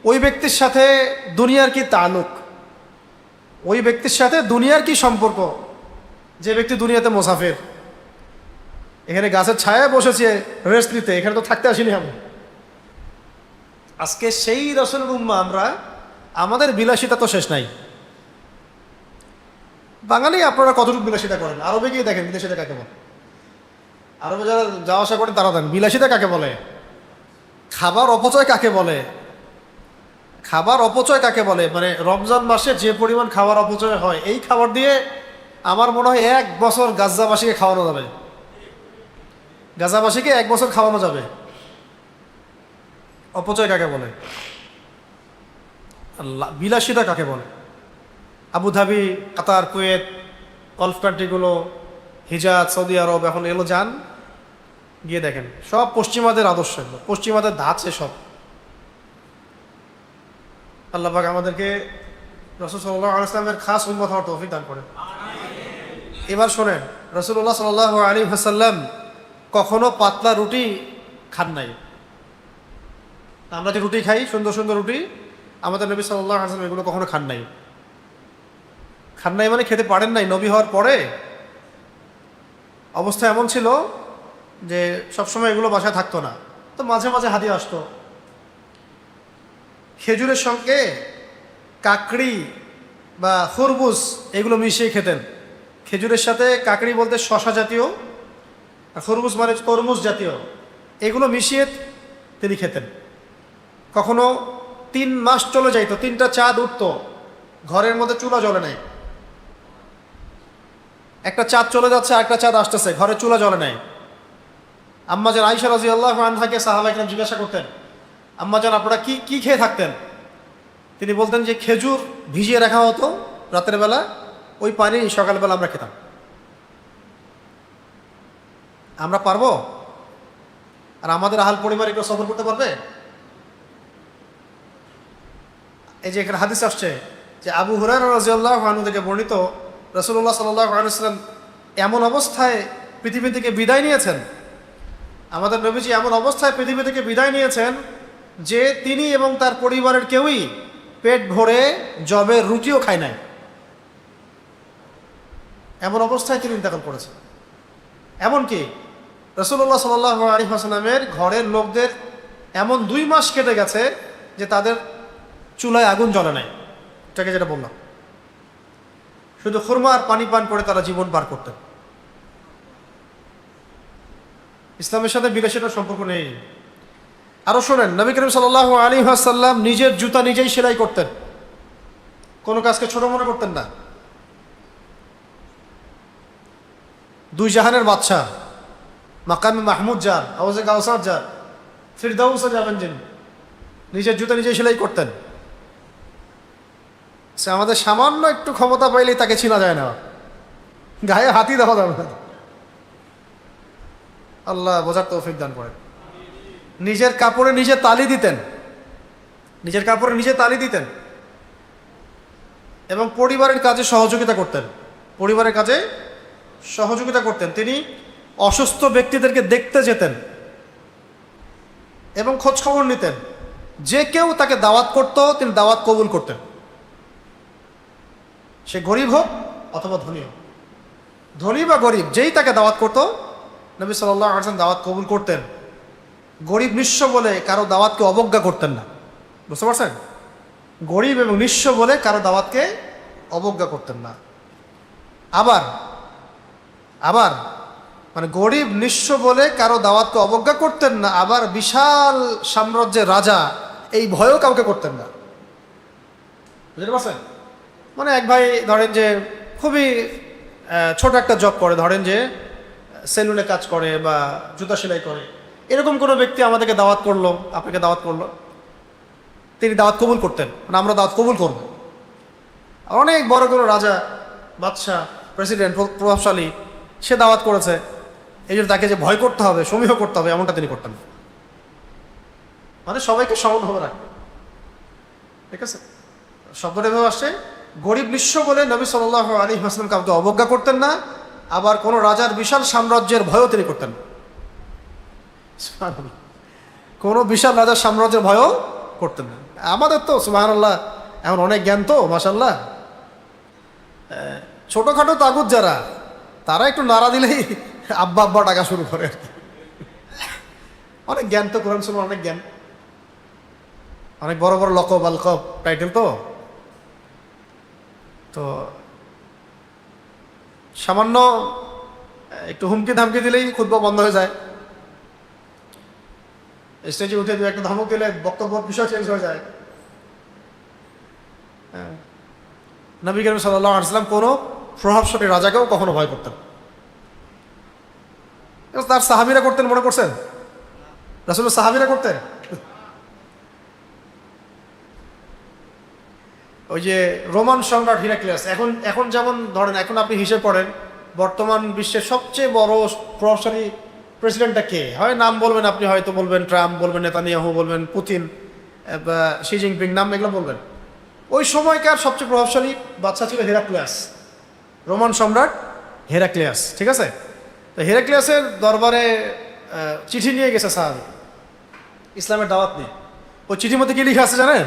ওই ব্যক্তির সাথে দুনিয়ার কি তাল্লুক, ওই ব্যক্তির সাথে দুনিয়ার কি সম্পর্ক, যে ব্যক্তি দুনিয়াতে মুসাফির, এখানে গাছের ছায়ায় বসেছে রেস্ট নিতে, এখানে তো থাকতে আসিনি আমি। আজকে সেই রাসূলের উম্মাহ আমরা, আমাদের বিলাসিতা তো শেষ নাই। বাঙালি আপনারা কতটুকু বিলাসিতা করেন? আরবে গিয়ে দেখেন বিলাসিতা কাকে বলে। আরবে যারা যাওয়া আসা করেন তারা দেখেন বিলাসিতা কাকে বলে, খাবার অপচয় কাকে বলে, খাবার অপচয় কাকে বলে। মানে রমজান মাসে যে পরিমাণ খাবার অপচয় হয়, এই খাবার দিয়ে আমার মনে হয় 1 বছর গাজাবাসীকে খাওয়ানো যাবে, গাজাবাসীকে 1 বছর খাওয়ানো যাবে। অপচয় কাকে বলে, বিলাসিতা কাকে বলে। আবুধাবি, কাতার, কুয়েত, গলফ কান্ট্রিগুলো, হিজাজ, সৌদি আরব, এখন এগুলো যান, গিয়ে দেখেন সব পশ্চিমাদের আদর্শ, পশ্চিমাদের ধাঁচে সব। আল্লাহ পাক আমাদেরকে রাসূল সাল্লাল্লাহু আলাইহি ওয়াসাল্লামের খাস উম্মত হওয়ার তৌফিক দান করেন। এবার শোনেন, রাসূলুল্লাহ সাল্লাল্লাহু আলাইহি ওয়াসাল্লাম কখনো পাতলা রুটি খান নাই। আমরা যে রুটি খাই, সুন্দর সুন্দর রুটি, আমাদের নবী সাল্লাল্লাহু আলাইহি ওয়াসাল্লাম এগুলো কখনো খান নাই। খান নাই মানে খেতে পারেন নাই। নবী হওয়ার পরে অবস্থা এমন ছিল যে সবসময় এগুলো বাসায় থাকতো না, তো মাঝে মাঝে হাদিয়া আসতো। খেজুরের সঙ্গে কাকড়ি বা খরবুজ এগুলো মিশিয়ে খেতেন। খেজুরের সাথে কাকড়ি বলতে শশা জাতীয়, আর খরবুজ মানে তরমুজ জাতীয়, এগুলো মিশিয়ে তিনি খেতেন। কখনো 3 মাস চলে যাইতো, 3টা চাঁদ উঠতো, ঘরের মধ্যে চুলা জ্বলে নাই। একটা চাঁদ চলে যাচ্ছে, আরেকটা চাঁদ আসতেছে, ঘরে চুলা জ্বলে নাই। আম্মাজান আয়েশা রাদিয়াল্লাহু আনহাকে সাহাবায়ে কেরাম জিজ্ঞাসা করতেন, আম্মাজান আপনারা কি কি খেয়ে থাকতেন? তিনি বলতেন যে খেজুর ভিজিয়ে রাখা হতো রাতের বেলা, ওই পানি সকালবেলা আমরা খেতাম। আমরা পারবো? আর আমাদের আহাল পরিবার এগুলো সফর করতে পারবে? এই যে এখানে হাদিস আসছে যে আবু হুরায়রা রাদিয়াল্লাহু আনহু থেকে বর্ণিত, রাসূলুল্লাহ সাল্লাল্লাহু আলাইহি ওয়াসাল্লাম এমন অবস্থায় পৃথিবী থেকে বিদায় নিয়েছেন, আমাদের নবীজি এমন অবস্থায় পৃথিবী থেকে বিদায় নিয়েছেন যে তিনি এবং তার পরিবারের কেউই পেট ভরে জবের রুটিও খায় নাই। এমন অবস্থায় তিনি ইন্তেকাল করেছেন। এমনকি রাসূলুল্লাহ সাল্লাল্লাহু আলাইহি ওয়াসাল্লামের ঘরের লোকদের এমন 2 মাস কেটে গেছে যে তাদের চুলায় আগুন জ্বলে নাই। এটাকে যেটা বললাম, শুধু খুরমা আর পানি পান করে তারা জীবন পার করতেন। ইসলামের সাথে বিলাসিতার সম্পর্ক নেই। আরো শোনেন, নবী করিম সাল্লাল্লাহু আলাইহি ওয়াসাল্লাম নিজের জুতা নিজেই সেলাই করতেন, কোনো কাজকে ছোট মনে করতেন না। 2 জাহানের বাদশা, মাকামে মাহমুদ যার, হাউজে কাউসার যার, ফিরদাউসে যাবেন যিনি, নিজের জুতা নিজে সেলাই করতেন। সে আমাদের সামান্য একটু ক্ষমতা পাইলেই তাকে চিনা যায় না, গায়ে হাতি দেখা যাবে না। আল্লাহ বোঝার তৌফিক দান করেন। নিজের কাপড়ে নিজে তালি দিতেন, নিজের কাপড়ে নিজে তালি দিতেন এবং পরিবারের কাজে সহযোগিতা করতেন, পরিবারের কাজে সহযোগিতা করতেন। তিনি অসুস্থ ব্যক্তিদেরকে দেখতে যেতেন এবং খোঁজ খবর নিতেন। যে কেউ তাকে দাওয়াত করত তিনি দাওয়াত কবুল করতেন, সে গরিব হোক অথবা ধনী হোক, ধনী বা গরিব যেই তাকে দাওয়াত করত নবী সাল্লাল্লাহু আলাইহি ওয়াসাল্লাম দাওয়াত কবুল করতেন। গরিব নিঃস্ব বলে কারো দাওয়াতকে অবজ্ঞা করতেন না, বুঝতে পারছেন? গরিব এবং নিঃস্ব বলে কারো দাওয়াতকে অবজ্ঞা করতেন না। আবার আবার মানে গরিব নিঃস্ব বলে কারো দাওয়াতকে অবজ্ঞা করতেন না, আবার বিশাল সাম্রাজ্যের রাজা এই ভয়ও কাউকে করতেন না, বুঝতে পারছেন? মানে এক ভাই ধরেন যে খুবই ছোট একটা জব করে, ধরেন যে সেলুনে কাজ করে বা জুতা সেলাই করে, এরকম কোনো ব্যক্তি আমাদেরকে দাওয়াত করলো, আপনাকে দাওয়াত করলো, তিনি দাওয়াত কবুল করতেন, মানে আমরা দাওয়াত কবুল করব। অনেক বড় কোনো রাজা, বাদশাহ, প্রেসিডেন্ট, প্রভাবশালী, সে দাওয়াত করেছে, এই জন্য তাকে যে ভয় করতে হবে, সমীহ করতে হবে, এমনটা তিনি করতেন। মানে সবাইকে সমানভাবে রাখবেন, ঠিক আছে? শব্দটা এভাবে আসছে, গরিব নিঃস্ব বলে নবী সাল্লাল্লাহু আলাইহি ওয়াসাল্লাম কাউকে অবজ্ঞা করতেন না, আবার কোনো রাজার বিশাল সাম্রাজ্যের ভয়ও তিনি করতেন না। কোনো বিশাল রাজার সাম্রাজ্যের ভয়ও করতেন না। আমাদের তো সুবহানাল্লাহ এখন অনেক জ্ঞান তো মাশাআল্লাহ, ছোটোখাটো তাগুত যারা, তারা একটু নাড়া দিলেই আব্বা আব্বা ডাকা শুরু করে। অনেক জ্ঞান তো, কোরআন সুন্নাহ অনেক জ্ঞান, অনেক বড় বড় লকব আলকব টাইটেল তো। তো সামান্য একটু হুমকি ধামকি দিলেই খুতবা বন্ধ হয়ে যায়, স্টেজে উঠে দু একটা ধমক দিলে বক্তব্য বিষয় চেঞ্জ হয়ে যায়। নবী করিম সাল্লাল্লাহু আলাইহি ওয়াসাল্লাম কোনো প্রভাবশালী রাজাকেও কখনো ভয় করতেন। তার সাহাবীরা করতেন, মনে করছেন? রাসূলের সাহাবীরা করতেন। ওই যে রোমান সম্রাট হিরাক্লিয়াস, এখন যেমন ধরেন, এখন আপনি হিসেব করেন বর্তমান বিশ্বের সবচেয়ে বড় প্রভাবশালী প্রেসিডেন্টটা কে? হয় নাম বলবেন আপনি, হয়তো বলবেন ট্রাম্প, বলবেন নেতানিয়াহু, বলবেন পুতিন বা শি জিনপিং, নাম এগুলো বলবেন। ওই সময়কার সবচেয়ে প্রভাবশালী বাদশা ছিল হেরাক্লিয়াস, রোমান সম্রাট হেরাক্লিয়াস, ঠিক আছে? তো হেরাক্লিয়াসের দরবারে চিঠি নিয়ে গেছে সাহাবী, ইসলামের দাওয়াত নিয়ে। ওই চিঠির মধ্যে কি লিখা আছে জানেন?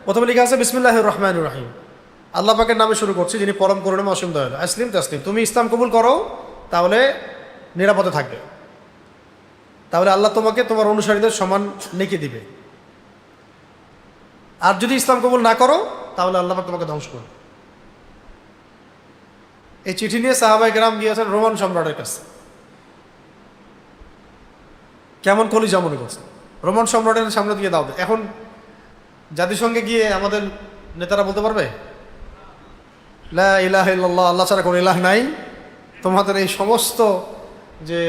প্রথমে লিখা আছে বিসমিল্লাহির রহমানির রহিম, আল্লাহ পাকের নামে শুরু করছি, যিনি পরম করুণাময় অসীম দয়ালু। আসলিম তাসলিম, তুমি ইসলাম কবুল করো তাহলে নিরাপদে থাকবে, তাহলে আল্লাহ তোমাকে তোমার অনুসারীদের সমান নেকি দিবে। আর যদি ইসলাম কবুল না করো তাহলে আল্লাহ পাক তোমাকে ধ্বংস করবে। এই চিঠি নিয়ে সাহাবায়ে কেরাম গিয়েছেন রোমান সম্রাটের কাছে। কেমন কলিজা মনে করছে, রোমান সম্রাটের সামনে দিয়ে দাও। এখন জাতিসংঘে গিয়ে আমাদের নেতারা বলতে পারবে লা ইলাহা ইল্লাল্লাহ, আল্লাহ ছাড়া কোনো ইলাহ নাই, তোমাদের এই সমস্ত যে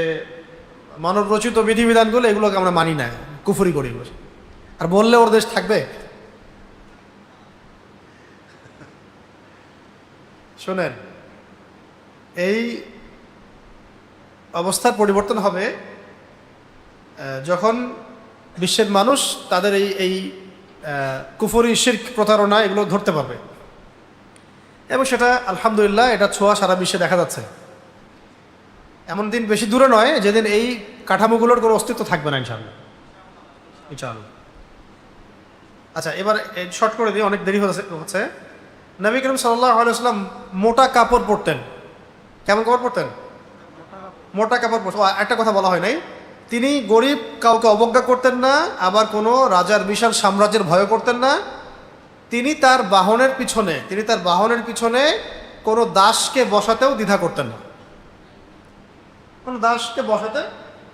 মানব রচিত বিধিবিধানগুলো এগুলোকে আমরা মানি না, কুফরি করি, আর বললে ওর দেশ থাকবে? শোনেন, এই অবস্থার পরিবর্তন হবে যখন বিশ্বের মানুষ তাদের এই কুফরি, শিরক, প্রতারণা এগুলো ধরতে পারবে, এবং সেটা আলহামদুলিল্লাহ এটা ছোঁয়া সারা বিশ্বে দেখা যাচ্ছে। এমন দিন বেশি দূরে নয় যেদিন এই কাঠামোগুলোর কোনো অস্তিত্ব থাকবে না ইনশাআল্লাহ, ইনশাআল্লাহ। আচ্ছা, এবার শর্ট করে দিই, অনেক দেরি হচ্ছে। নবী করিম সাল্লাল্লাহু আলাইহি ওয়াসাল্লাম মোটা কাপড় পরতেন। কেমন কাপড় পরতেন? মোটা কাপড় পরতেন। একটা কথা বলা হয় নাই, তিনি গরিব কাউকে অবজ্ঞা করতেন না, আবার কোনো রাজার বিশাল সাম্রাজ্যের ভয় করতেন না। তিনি তার বাহনের পিছনে কোনো দাসকে বসাতেও দ্বিধা করতেন না, কোনো দাসকে বসাতে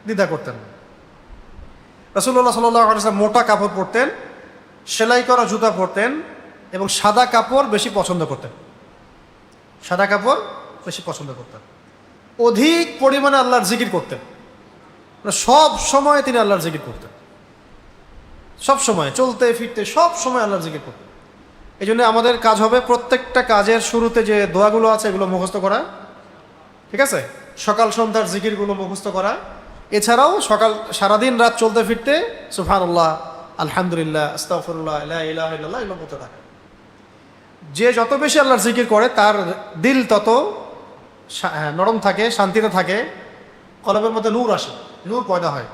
দ্বিধা করতেন না। রাসূলুল্লাহ সাল্লাল্লাহু আলাইহি ওয়াসাল্লাম মোটা কাপড় পরতেন, সেলাই করা জুতা পরতেন এবং সাদা কাপড় বেশি পছন্দ করতেন, সাদা কাপড় বেশি পছন্দ করতেন। অধিক পরিমাণে আল্লাহর জিকির করতেন, সব সময় তিনি আল্লাহর জিকির করতেন। সব সময় চলতে ফিরতে সব সময় আল্লাহর জিকির করতে। এই জন্য আমাদের কাজ হবে প্রত্যেকটা কাজের শুরুতে যে দোয়াগুলো আছে এগুলো মুখস্থ করা, ঠিক আছে? সকাল সন্ধ্যার জিকিরগুলো মুখস্থ করা, এছাড়াও সকাল সারাদিন রাত চলতে ফিরতে সুবহানাল্লাহ, আলহামদুলিল্লাহ, আস্তাগফিরুল্লাহ, লা ইলাহা ইল্লাল্লাহ এগুলো বলতে থাকে। যে যত বেশি আল্লাহর জিকির করে তার দিল তত নরম থাকে, শান্তিতে থাকে, কলবের মধ্যে নূর আসে, নূর পয়দা হয়।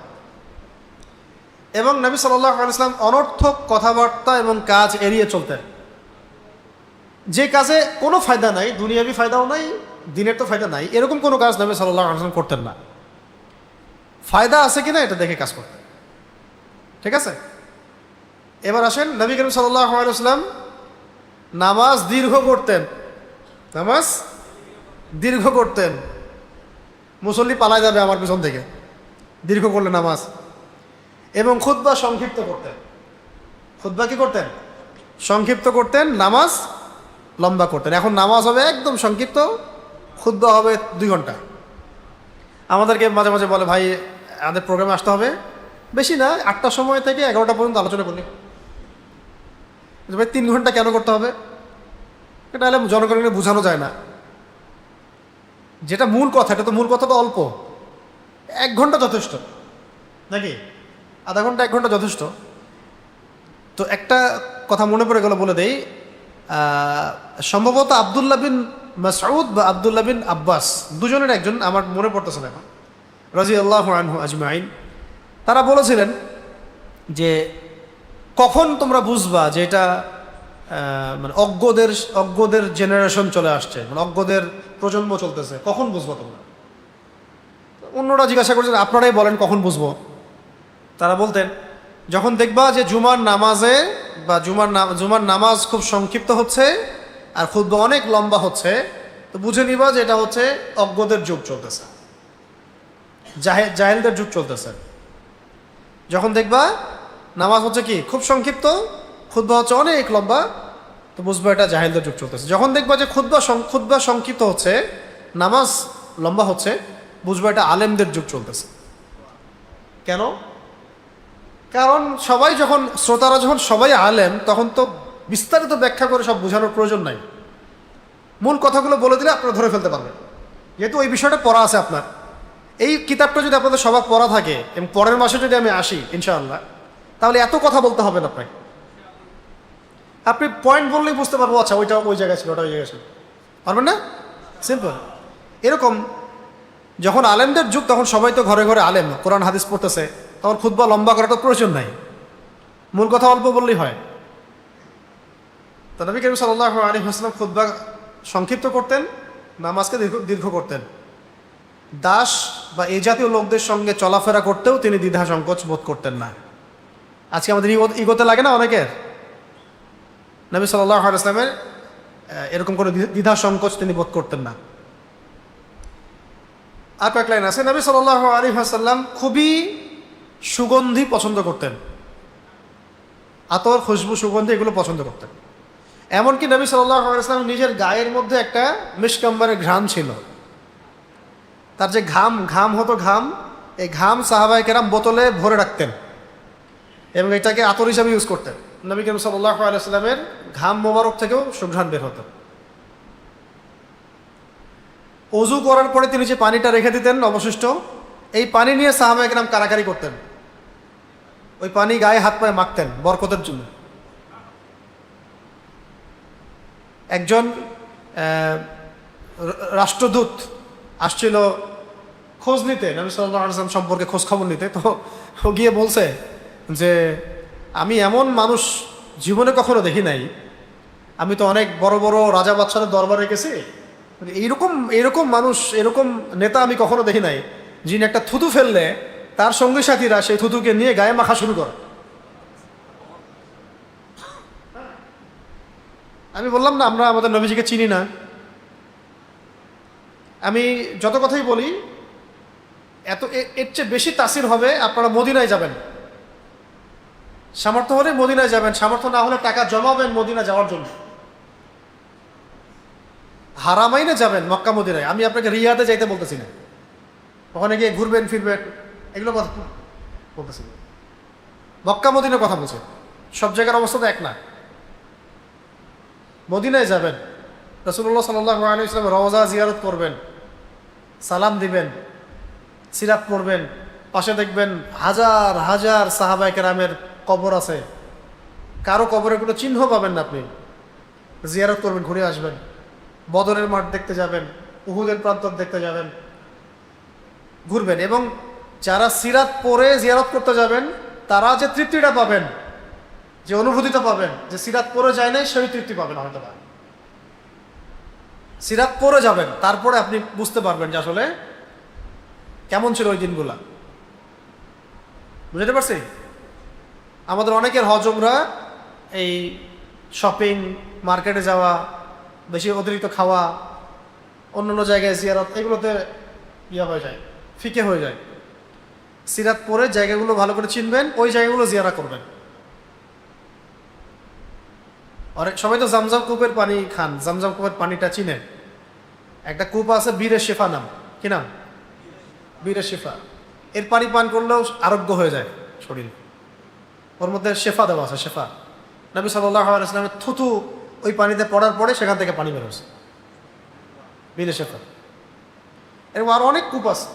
এবং নবী সাল্লাল্লাহু আলাইহি ওয়াসাল্লাম অনর্থক কথাবার্তা এবং কাজ এড়িয়ে চলতেন। যে কাজে কোনো ফায়দা নাই, দুনিয়াবি ফায়দাও নাই, দিনের তো ফায়দা নাই, এরকম কোনো কাজ নবী সাল্লাল্লাহু আলাইহি ওয়াসাল্লাম করতেন না। ফায়দা আছে কিনা এটা দেখে কাজ করতেন, ঠিক আছে? এবার আসেন, নবী করিম সাল্লাল্লাহু আলাইহি ওয়াসাল্লাম নামাজ দীর্ঘ করতেন, নামাজ দীর্ঘ করতেন। মুসল্লি পালায় যাবে আমার পিছন থেকে দীর্ঘ করলে নামাজ। এবং খুতবা সংক্ষিপ্ত করতেন। খুতবা কি করতেন? সংক্ষিপ্ত করতেন, নামাজ লম্বা করতেন। এখন নামাজ হবে একদম সংক্ষিপ্ত, খুতবা হবে 2 ঘন্টা। আমাদেরকে মাঝে মাঝে বলে, ভাই আমাদের প্রোগ্রামে আসতে হবে, বেশি না 8টার সময় থেকে 11টা পর্যন্ত আলোচনা করলি। ভাই 3 ঘন্টা কেন করতে হবে? এটা হলে জনগণকে বোঝানো যায় না। যেটা মূল কথা, এটা তো মূল কথা তো অল্প, 1 ঘন্টা যথেষ্ট নাকি? আধা ঘন্টা 1 ঘন্টা যথেষ্ট। তো একটা কথা মনে পড়ে গেল, বলে দেই। সম্ভবত আব্দুল্লাহ বিন মাসউদ বা আব্দুল্লাহ বিন আব্বাস, দুজনের একজন, আমার মনে পড়তেছে না এখন, রাদিয়াল্লাহু আনহু আজমাইন, তারা বলেছিলেন যে কখন তোমরা বুঝবা যে এটা মানে অজ্ঞদের জেনারেশন চলে আসছে, মানে অজ্ঞদের প্রজন্ম চলতেছে, কখন বুঝবো তোমরা? অন্যরা জিজ্ঞাসা করছেন, আপনারাই বলেন কখন বুঝবো? তারা বলতেন, যখন দেখবা যে জুমার নামাজে বা জুমার নামাজ খুব সংক্ষিপ্ত হচ্ছে আর খুতবা অনেক লম্বা হচ্ছে, তো বুঝে নিবা যে এটা হচ্ছে অজ্ঞদের যুগ চলতেছে, জাহেলদের যুগ চলতেছে। যখন দেখবা নামাজ হচ্ছে কি খুব সংক্ষিপ্ত, খুতবা হচ্ছে অনেক লম্বা, তো বুঝবা এটা জাহেলদের যুগ চলতেছে। যখন দেখবা যে খুতবা সংক্ষিপ্ত হচ্ছে, নামাজ লম্বা হচ্ছে, বুঝবা এটা আলেমদের যুগ চলতেছে। কেন? কারণ শ্রোতারা যখন সবাই আলেম, তখন তো বিস্তারিত ব্যাখ্যা করে সব বোঝানোর প্রয়োজন নাই। মূল কথাগুলো বলে দিলে আপনারা ধরে ফেলতে পারবেন, যেহেতু ওই বিষয়টা পড়া আছে আপনার। এই কিতাবটা যদি আপনাদের সবার পড়া থাকে এবং পরের মাসে যদি আমি আসি ইনশাআল্লাহ, তাহলে এত কথা বলতে হবে না আপনাকে। আপনি পয়েন্ট বললেই বুঝতে পারবো, আচ্ছা ওইটা ওই জায়গায় ছিল, ওটা ওই জায়গায় ছিল, পারবেন না? সিম্পল। এরকম যখন আলেমদের যুগ, তখন সবাই তো ঘরে ঘরে আলেম, কোরআন হাদিস পড়তেছে, তখন খুতবা লম্বা করার তো প্রয়োজন নাই, মূল কথা অল্প বললেই হয়। তো নবী করিম সাল্লাল্লাহু আলাইহি ওয়াসাল্লাম খুতবা সংক্ষিপ্ত করতেন, নামাজকে দীর্ঘ করতেন। দাস বা এই জাতীয় লোকদের সঙ্গে চলাফেরা করতেও তিনি দ্বিধা সংকোচ বোধ করতেন না। আজকে আমাদের ইগোতে লাগে না অনেকের? নবী সাল্লাল্লাহু আলাইহি ওয়াসাল্লামের এরকম কোনো দ্বিধা সংকোচ তিনি বোধ করতেন না। আর কয়েক লাইন আছে, নবী সাল্লাল্লাহু আলাইহি ওয়াসাল্লাম খুবই সুগন্ধি পছন্দ করতেন, আতর, খুশবু, সুগন্ধি এগুলো পছন্দ করতেন। এমনকি নবী সাল্লাল্লাহু আলাইহি ওয়াসাল্লাম নিজের গায়ের মধ্যে একটা মিশকাম্বারের ঘ্রাণ ছিল। তার যে ঘাম হতো, এই ঘাম সাহাবায়ে কেরাম বোতলে ভরে রাখতেন এবং এটাকে আতর হিসাবে ইউজ করতেন। নবী করিম সাল্লাল্লাহু আলাইহি ওয়াসাল্লামের ঘাম মোবারক থেকেও সুঘ্রাণ বের হতো। ওযু করার পরে তিনি যে পানিটা রেখে দিতেন অবশিষ্ট, এই পানি নিয়ে সাহাবায়ে কেরাম কারাকারি করতেন, ওই পানি গায়ে হাত পায়ে মাখতেন বরকতের জন্য। একজন রাষ্ট্রদূত আসছিল খোঁজ নিতে, নবী সাল্লাল্লাহু আলাইহি ওয়াসাল্লাম সম্পর্কে খোঁজ খবর নিতে। তো ও গিয়ে বলছে যে আমি এমন মানুষ জীবনে কখনো দেখি নাই, আমি তো অনেক বড় বড় রাজা বাদশাহের দরবারে গেছি, এইরকম মানুষ, এরকম নেতা আমি কখনো দেখি নাই, যিনি একটা থুতু ফেললে তার সঙ্গী সাথীরা সেই থুতুকে নিয়ে গায়ে মাখা শুরু করে। আমি বললাম না, আমরা আমাদের নবীজিকে চিনি না। আমি যত কথাই বলি, এর চেয়ে বেশি তাসির হবে আপনারা মদিনায় যাবেন, সামর্থ্য হলে মদিনায় যাবেন, সামর্থ্য না হলে টাকা জমাবেন মদিনা যাওয়ার জন্য। হারামাইনে যাবেন, মক্কা মদিনায়। আমি আপনাকে রিয়াদে যাইতে বলতেছি না, ওখানে গিয়ে ঘুরবেন ফিরবেন এগুলো কথা বলতেছি না। মক্কা মদিনার কথা বলছে, সব জায়গার অবস্থা তো এক না। মদিনায় যাবেন, রাসূলুল্লাহ সাল্লাল্লাহু আলাইহি ওয়াসাল্লাম রওজা জিয়ারত করবেন, সালাম দিবেন, সিরাত পড়বেন, পাশে দেখবেন হাজার হাজার সাহাবায়ে কেরামের কবর আছে, কারো কবরে কোনো চিহ্ন পাবেন না, আপনি জিয়ারত করবেন, ঘুরে আসবেন। বদরের মাঠ দেখতে যাবেন, উহুদের প্রান্তর দেখতে যাবেন, ঘুরবেন। এবং যারা সিরাত পড়ে জিয়ারত করতে যাবেন তারা যে তৃপ্তিটা পাবেন, যে অনুভূতিটা পাবেন, যে সিরাত পড়ে যায় নাই সেই তৃপ্তি পাবেন হয়তো না। সিরাত পড়ে যাবেন, তারপরে আপনি বুঝতে পারবেন যে আসলে কেমন ছিল ওই দিনগুলা। বুঝতে পারছি? আমাদের অনেকের হজ উমরা এই শপিং, মার্কেটে যাওয়া, বেশি অতিরিক্ত খাওয়া, অন্যান্য জায়গায় জিয়ারত, এগুলোতে হয়ে যায়, ফিকে হয়ে যায়। সিরাত পরে জায়গাগুলো ভালো করে চিনবেন, ওই জায়গাগুলো জিয়ারা করবেন। অনেক সবাই তো জামজাম কূপের পানি খান, জামজাম কূপের পানিটা চিনেন। একটা কূপ আছে বীরে শেফা নাম, কি নাম? বীরে শেফা। এর পানি পান করলেও আরোগ্য হয়ে যায় শরীর, ওর মধ্যে শেফা দেওয়া আছে, শেফা। নবী সাল্লাল্লাহু আলাইহি ওয়াসাল্লামের থুতু ওই পানিতে পড়ার পরে সেখান থেকে পানি বেরোচ্ছে, বীরে শেফা। এরকম আরও অনেক কূপ আছে।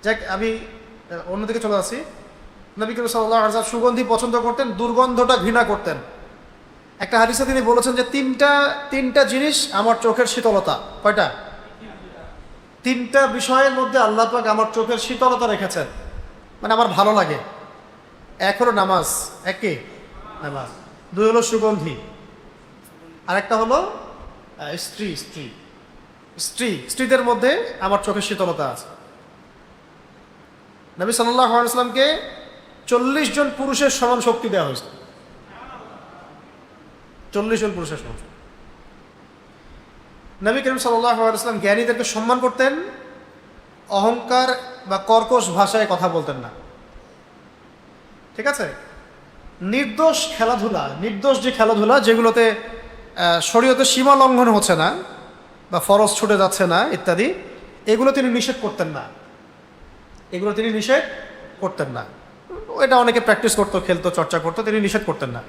যাক, আমি অন্যদিকে চলে আসি। নবী করিম সাল্লাল্লাহু আলাইহি ওয়াসাল্লাম সুগন্ধি পছন্দ করতেন, দুর্গন্ধটা ঘৃণা করতেন। একটা হাদিসে তিনি বলেছেন যে তিনটা জিনিস আমার চোখের শীতলতা। কয়টা? তিনটা বিষয়ের মধ্যে আল্লাহ পাক আমার চোখের শীতলতা রেখেছেন, মানে আমার ভালো লাগে। এক হলো নামাজ, একে নামাজ, দুই হলো সুগন্ধি, আরেকটা হলো স্ত্রীদের মধ্যে আমার চোখের শীতলতা আছে। নবী সাল্লাল্লাহু আলাইহি ওয়াসাল্লামকে 40 জন পুরুষের সমান শক্তি দেওয়া হয়েছে, 40 জন পুরুষের সমান। নবী করিম সাল্লাল্লাহু আলাইহি ওয়াসাল্লাম জ্ঞানীদেরকে সম্মান করতেন, অহংকার বা কর্কশ ভাষায় কথা বলতেন না। ঠিক আছে? নির্দোষ যে খেলাধুলা যেগুলোতে শরীয়তের সীমা লঙ্ঘন হচ্ছে না বা ফরজ ছুটে যাচ্ছে না ইত্যাদি, এগুলো তিনি নিষেধ করতেন না। এটা অনেকে প্র্যাকটিস করতো, খেলতো, চর্চা করতো, তিনি নিষেধ করতেন না।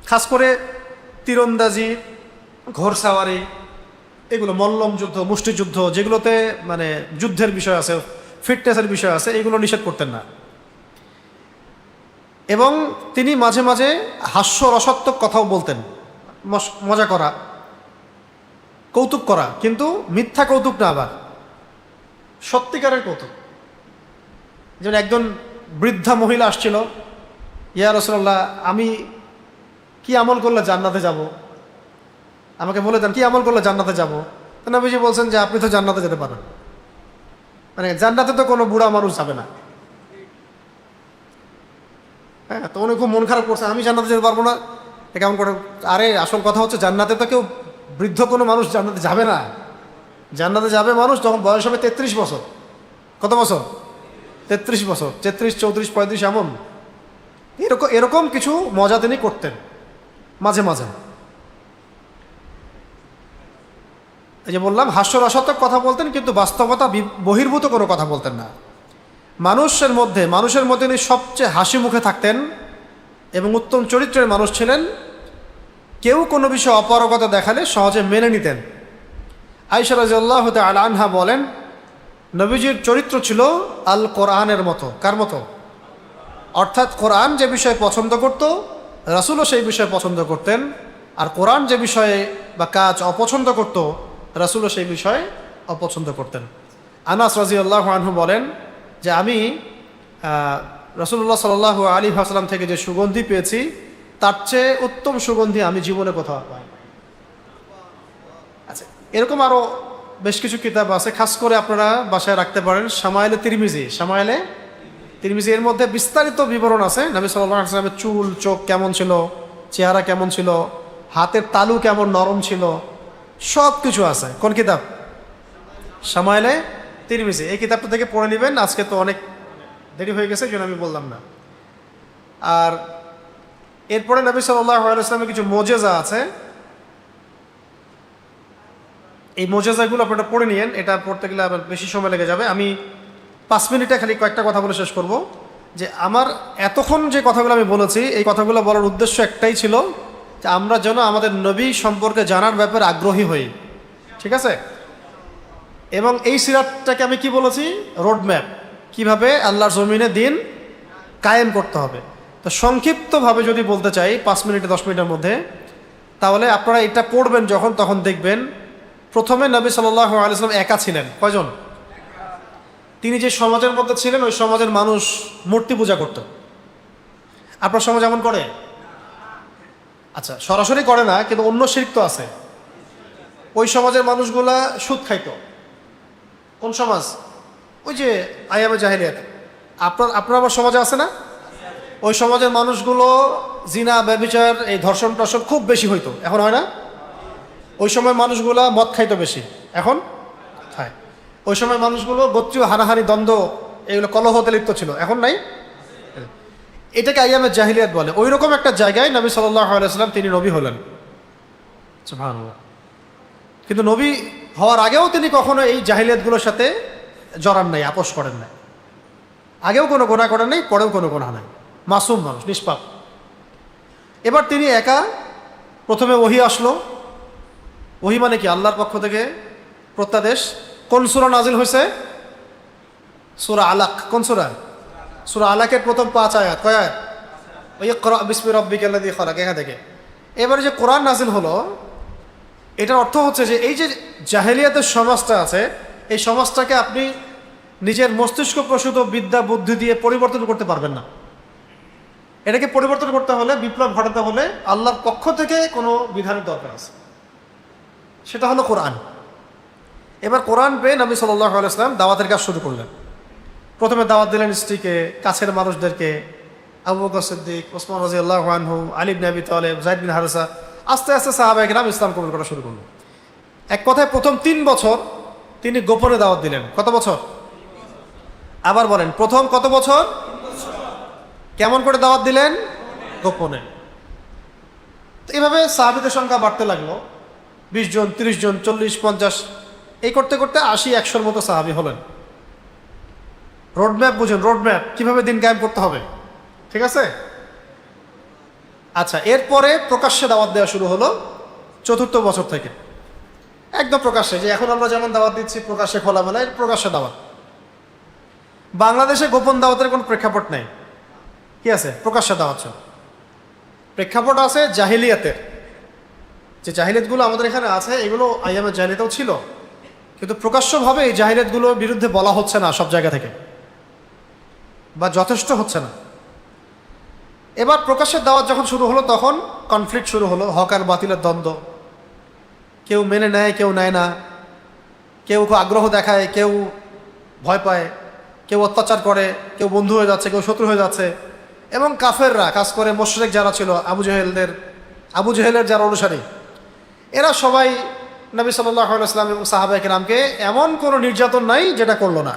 খাস করে তীরন্দাজি, ঘোড়সাওয়ারি, এগুলো মল্লম যুদ্ধ, মুষ্টিযুদ্ধ, যেগুলোতে মানে যুদ্ধের বিষয় আছে, ফিটনেসের বিষয় আছে, এগুলো নিষেধ করতেন না। এবং তিনি মাঝে মাঝে হাস্যরসাত্মক কথাও বলতেন, মজা করা, কৌতুক করা, কিন্তু মিথ্যা কৌতুক না, আবার সত্যিকারের কৌতুক। যেমন একজন বৃদ্ধা মহিলা আসছিল, ইয়া রাসূলুল্লাহ, আমি কি আমল করলে জান্নাতে যাব? আমাকে বলে দেন কি আমল করলে জান্নাতে যাব। তো নবীজি বলছেন যে আপনি তো জান্নাতে যেতে পারেন, মানে জান্নাতে তো কোনো বুড়া মানুষ যাবে না। হ্যাঁ, তো উনি খুব মন খারাপ করছে, আমি জান্নাতে যেতে পারবো না, কেমন করে? আরে আসল কথা হচ্ছে জান্নাতে তো কেউ বৃদ্ধ কোনো মানুষ জান্নাতে যাবে না। জান্নাতে যাবে মানুষ যখন বয়স হবে 33 বছর। কত বছর? 33 বছর, 33, 34, 35, এমন এরকম কিছু মজা তিনি করতেন মাঝে মাঝে। এই যে বললাম, হাস্যরসাত্মক কথা বলতেন, কিন্তু বাস্তবতা বহির্ভূত কোনো কথা বলতেন না। মানুষের মধ্যে তিনি সবচেয়ে হাসি মুখে থাকতেন এবং উত্তম চরিত্রের মানুষ ছিলেন। কেউ কোনো বিষয়ে অপারগতা দেখালে সহজে মেনে নিতেন। আয়েশা রাদিয়াল্লাহু তাআলা আনহা বলেন, নবীজির চরিত্র ছিল আল কোরআনের মতো। কার মতো? অর্থাৎ কোরআন যে বিষয়ে পছন্দ করত, রাসূলও সেই বিষয়ে পছন্দ করতেন, আর কোরআন যে বিষয়ে বা কাজ অপছন্দ করত, রাসূলও সেই বিষয়ে অপছন্দ করতেন। আনাস রাদিয়াল্লাহু আনহু বলেন যে আমি রাসূলুল্লাহ সাল্লাল্লাহু আলাইহি ওয়াসাল্লাম থেকে যে সুগন্ধি পেয়েছি, তার চেয়ে উত্তম সুগন্ধি আমি জীবনে কোথাও পাই। আচ্ছা, এরকম আরও বেশ কিছু কিতাব আছে, খাস করে আপনারা বাসায় রাখতে পারেন। শামায়েলে তিরমিজি, এর মধ্যে বিস্তারিত বিবরণ আছে নবী সাল্লাল্লাহু আলাইহি ওয়াসাল্লামের চুল, চোখ কেমন ছিল, চেহারা কেমন ছিল, হাতের তালু কেমন নরম ছিল, সব কিছু আছে। কোন কিতাব? শামায়েলে তিরমিজি। এই কিতাবটা থেকে পড়ে নেবেন। আজকে তো অনেক দেরি হয়ে গেছে, জন্য আমি বললাম না। আর এরপরে নবী সাল্লাল্লাহু আলাইহি ওয়াসাল্লামের কিছু মুজিজা আছে, এই মুজিজাগুলো আপনারা পড়ে নিয়েন। এটা পড়তে গেলে আবার বেশি সময় লেগে যাবে। আমি 5 মিনিটে খালি কয়েকটা কথা বলে শেষ করব। যে আমার এতক্ষণ যে কথাগুলো আমি বলেছি, এই কথাগুলো বলার উদ্দেশ্য একটাই ছিল যে আমরা যেন আমাদের নবী সম্পর্কে জানার ব্যাপারে আগ্রহী হই, ঠিক আছে? এবং এই সিরাতটাকে আমি কি বলেছি, রোড ম্যাপ, কীভাবে আল্লাহর জমিনে দিন কায়েম করতে হবে। তো সংক্ষিপ্তভাবে যদি বলতে চাই 5 মিনিটে 10 মিনিটের মধ্যে, তাহলে আপনারা এটা পড়বেন যখন, তখন দেখবেন প্রথমে নবী সাল্লাল্লাহু আলাইহি ওয়াসাল্লাম একা ছিলেন। কয়জন? তিনি যে সমাজের মধ্যে ছিলেন ওই সমাজের মানুষ মূর্তি পূজা করত। আপনার সমাজ এমন করে? আচ্ছা, সরাসরি করে না, কিন্তু অন্য শিরক তো আছে। ওই সমাজের মানুষগুলা সুদ খাইতো। কোন সমাজ? ওই যে আইয়ামে জাহিলিয়াত। আপনার আবার সমাজে আছে না? ওই সমাজের মানুষগুলো জিনা, ব্যভিচার, এই ধর্ষণ টর্ষণ খুব বেশি হইতো। এখন হয় না? ওই সময় মানুষগুলা মদ খাইতো বেশি, এখন খায়। ওই সময় মানুষগুলো গোত্রীয় হানাহানি, দ্বন্দ্ব, এগুলো কলহতে লিপ্ত ছিল, এখন নাই। এটাকে আইয়ামে জাহিলিয়াত বলে। ওই রকম একটা জায়গায় নবী সাল্লাল্লাহু আলাইহি ওয়াসাল্লাম তিনি নবী হলেন। সুবহানাল্লাহ। কিন্তু নবী হওয়ার আগেও তিনি কখনো এই জাহিলিয়াতগুলোর সাথে জড়ান নাই, আপোষ করেন নাই। আগেও কোনো গুনাহ করেন নাই, পরেও কোনো গুনাহ নাই, মাসুম মানুষ, নিষ্পাপ। এবার তিনি একা, প্রথমে ওহী আসলো। ওহী মানে কি? আল্লাহর পক্ষ থেকে প্রত্যাদেশ। কোন সূরা নাজিল হয়েছে? সূরা আলাক। কোন সূরা? সূরা আলাকের প্রথম 5 আয়াত। কয় আয়াত? ইকরা বিসমি রাব্বিকাল্লাযী খালাক, এখান থেকে। এবারে যে কোরআন নাজিল হলো, এটার অর্থ হচ্ছে যে এই যে জাহেলিয়াতের সমাজটা আছে, এই সমাজটাকে আপনি নিজের মস্তিষ্ক প্রসূত বিদ্যা বুদ্ধি দিয়ে পরিবর্তন করতে পারবেন না। এটাকে পরিবর্তন করতে হলে, বিপ্লব ঘটাতে হলে আল্লাহর পক্ষ থেকে কোনো বিধানের দরকার আছে, সেটা হলো কোরআন। এবার কোরআন পেয়ে নবী সাল্লাল্লাহু আলাইহি ওয়াসাল্লাম দাওয়াতের কাজ শুরু করলেন। প্রথমে দাওয়াত দিলেন স্ত্রীকে, কাছের মানুষদেরকে, আবু বকর সিদ্দিক, ওসমান রাদিয়াল্লাহু আনহু, আলী ইবনে আবি তালেব, যায়েদ বিন হারেসা। আস্তে আস্তে সাহাবায়ে কেরাম ইসলাম কবুল করা শুরু করলেন। এক কথায় প্রথম 3 বছর তিনি গোপনে দাওয়াত দিলেন। কত বছর? আবার বলেন, প্রথম কত বছর? কেমন করে দাওয়াত দিলেন? গোপনে। এইভাবে সাহাবীদের সংখ্যা বাড়তে লাগলো। 20 জন, 30 জন, 40, 50, এই করতে করতে 80, 100-র মতো সাহাবী হলেন। রোডম্যাপ বুঝেন, রোডম্যাপ, কিভাবে দিন কায়েম করতে হবে, ঠিক আছে? আচ্ছা, এরপরে প্রকাশ্যে দাওয়াত দেওয়া শুরু হলো 4র্থ বছর থেকে। একদম প্রকাশ্যে, যে এখন আমরা যেমন দাওয়াত দিচ্ছি প্রকাশ্যে খোলামেলা, এর প্রকাশ্যে দাওয়াত। বাংলাদেশে গোপন দাওয়াতের কোনো প্রেক্ষাপট নেই। কি আছে? প্রকাশ্যে দাওয়াত। প্রেক্ষাপট আছে জাহিলিয়াতের। যে জাহিলিয়াতগুলো আমাদের এখানে আছে, এগুলো আইয়ামে জাহিলিয়াতেও ছিল, কিন্তু প্রকাশ্যভাবে এই জাহিলিয়াতগুলোর বিরুদ্ধে বলা হচ্ছে না সব জায়গা থেকে, বা যথেষ্ট হচ্ছে না। এবার প্রকাশ্যের দাওয়াত যখন শুরু হলো, তখন কনফ্লিক্ট শুরু হলো, হক আর বাতিলের দ্বন্দ্ব। কেউ মেনে নেয়, কেউ নেয় না, কেউ আগ্রহ দেখায়, কেউ ভয় পায়, কেউ অত্যাচার করে, কেউ বন্ধু হয়ে যাচ্ছে, কেউ শত্রু হয়ে যাচ্ছে। এবং কাফেররা কাজ করে, মুশরিক যারা ছিল, আবু জেহেলের যারা অনুসারী, এরা সবাই নবী সাল্লাল্লাহু আলাইহি ওয়াসাল্লাম এবং সাহাবায়ে কেরামকে এমন কোনো নির্যাতন নাই যেটা করলো না।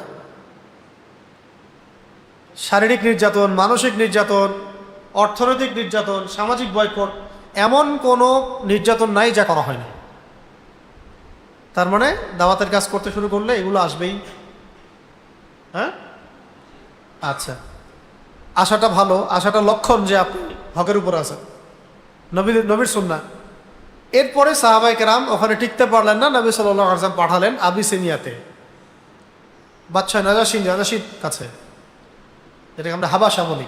শারীরিক নির্যাতন, মানসিক নির্যাতন, অর্থনৈতিক নির্যাতন, সামাজিক বয়কট, এমন কোনো নির্যাতন নাই যা করা হয়নি। তার মানে দাওয়াতের কাজ করতে শুরু করলে এগুলো আসবেই। হ্যাঁ, আচ্ছা, আশাটা ভালো, আশাটা লক্ষণ যে আপনি হকের উপর আছেন, নবীর সুন্নাহ। এরপরে সাহাবায়ে কেরাম ওখানে টিকতে পারলেন না, নবী সাল্লাল্লাহু আলাইহি ওয়াসাল্লাম পাঠালেন আবিসিনিয়াতে, বাদশাহ নাজাশির কাছে, যেটাকে আমরা হাবাসা বলি,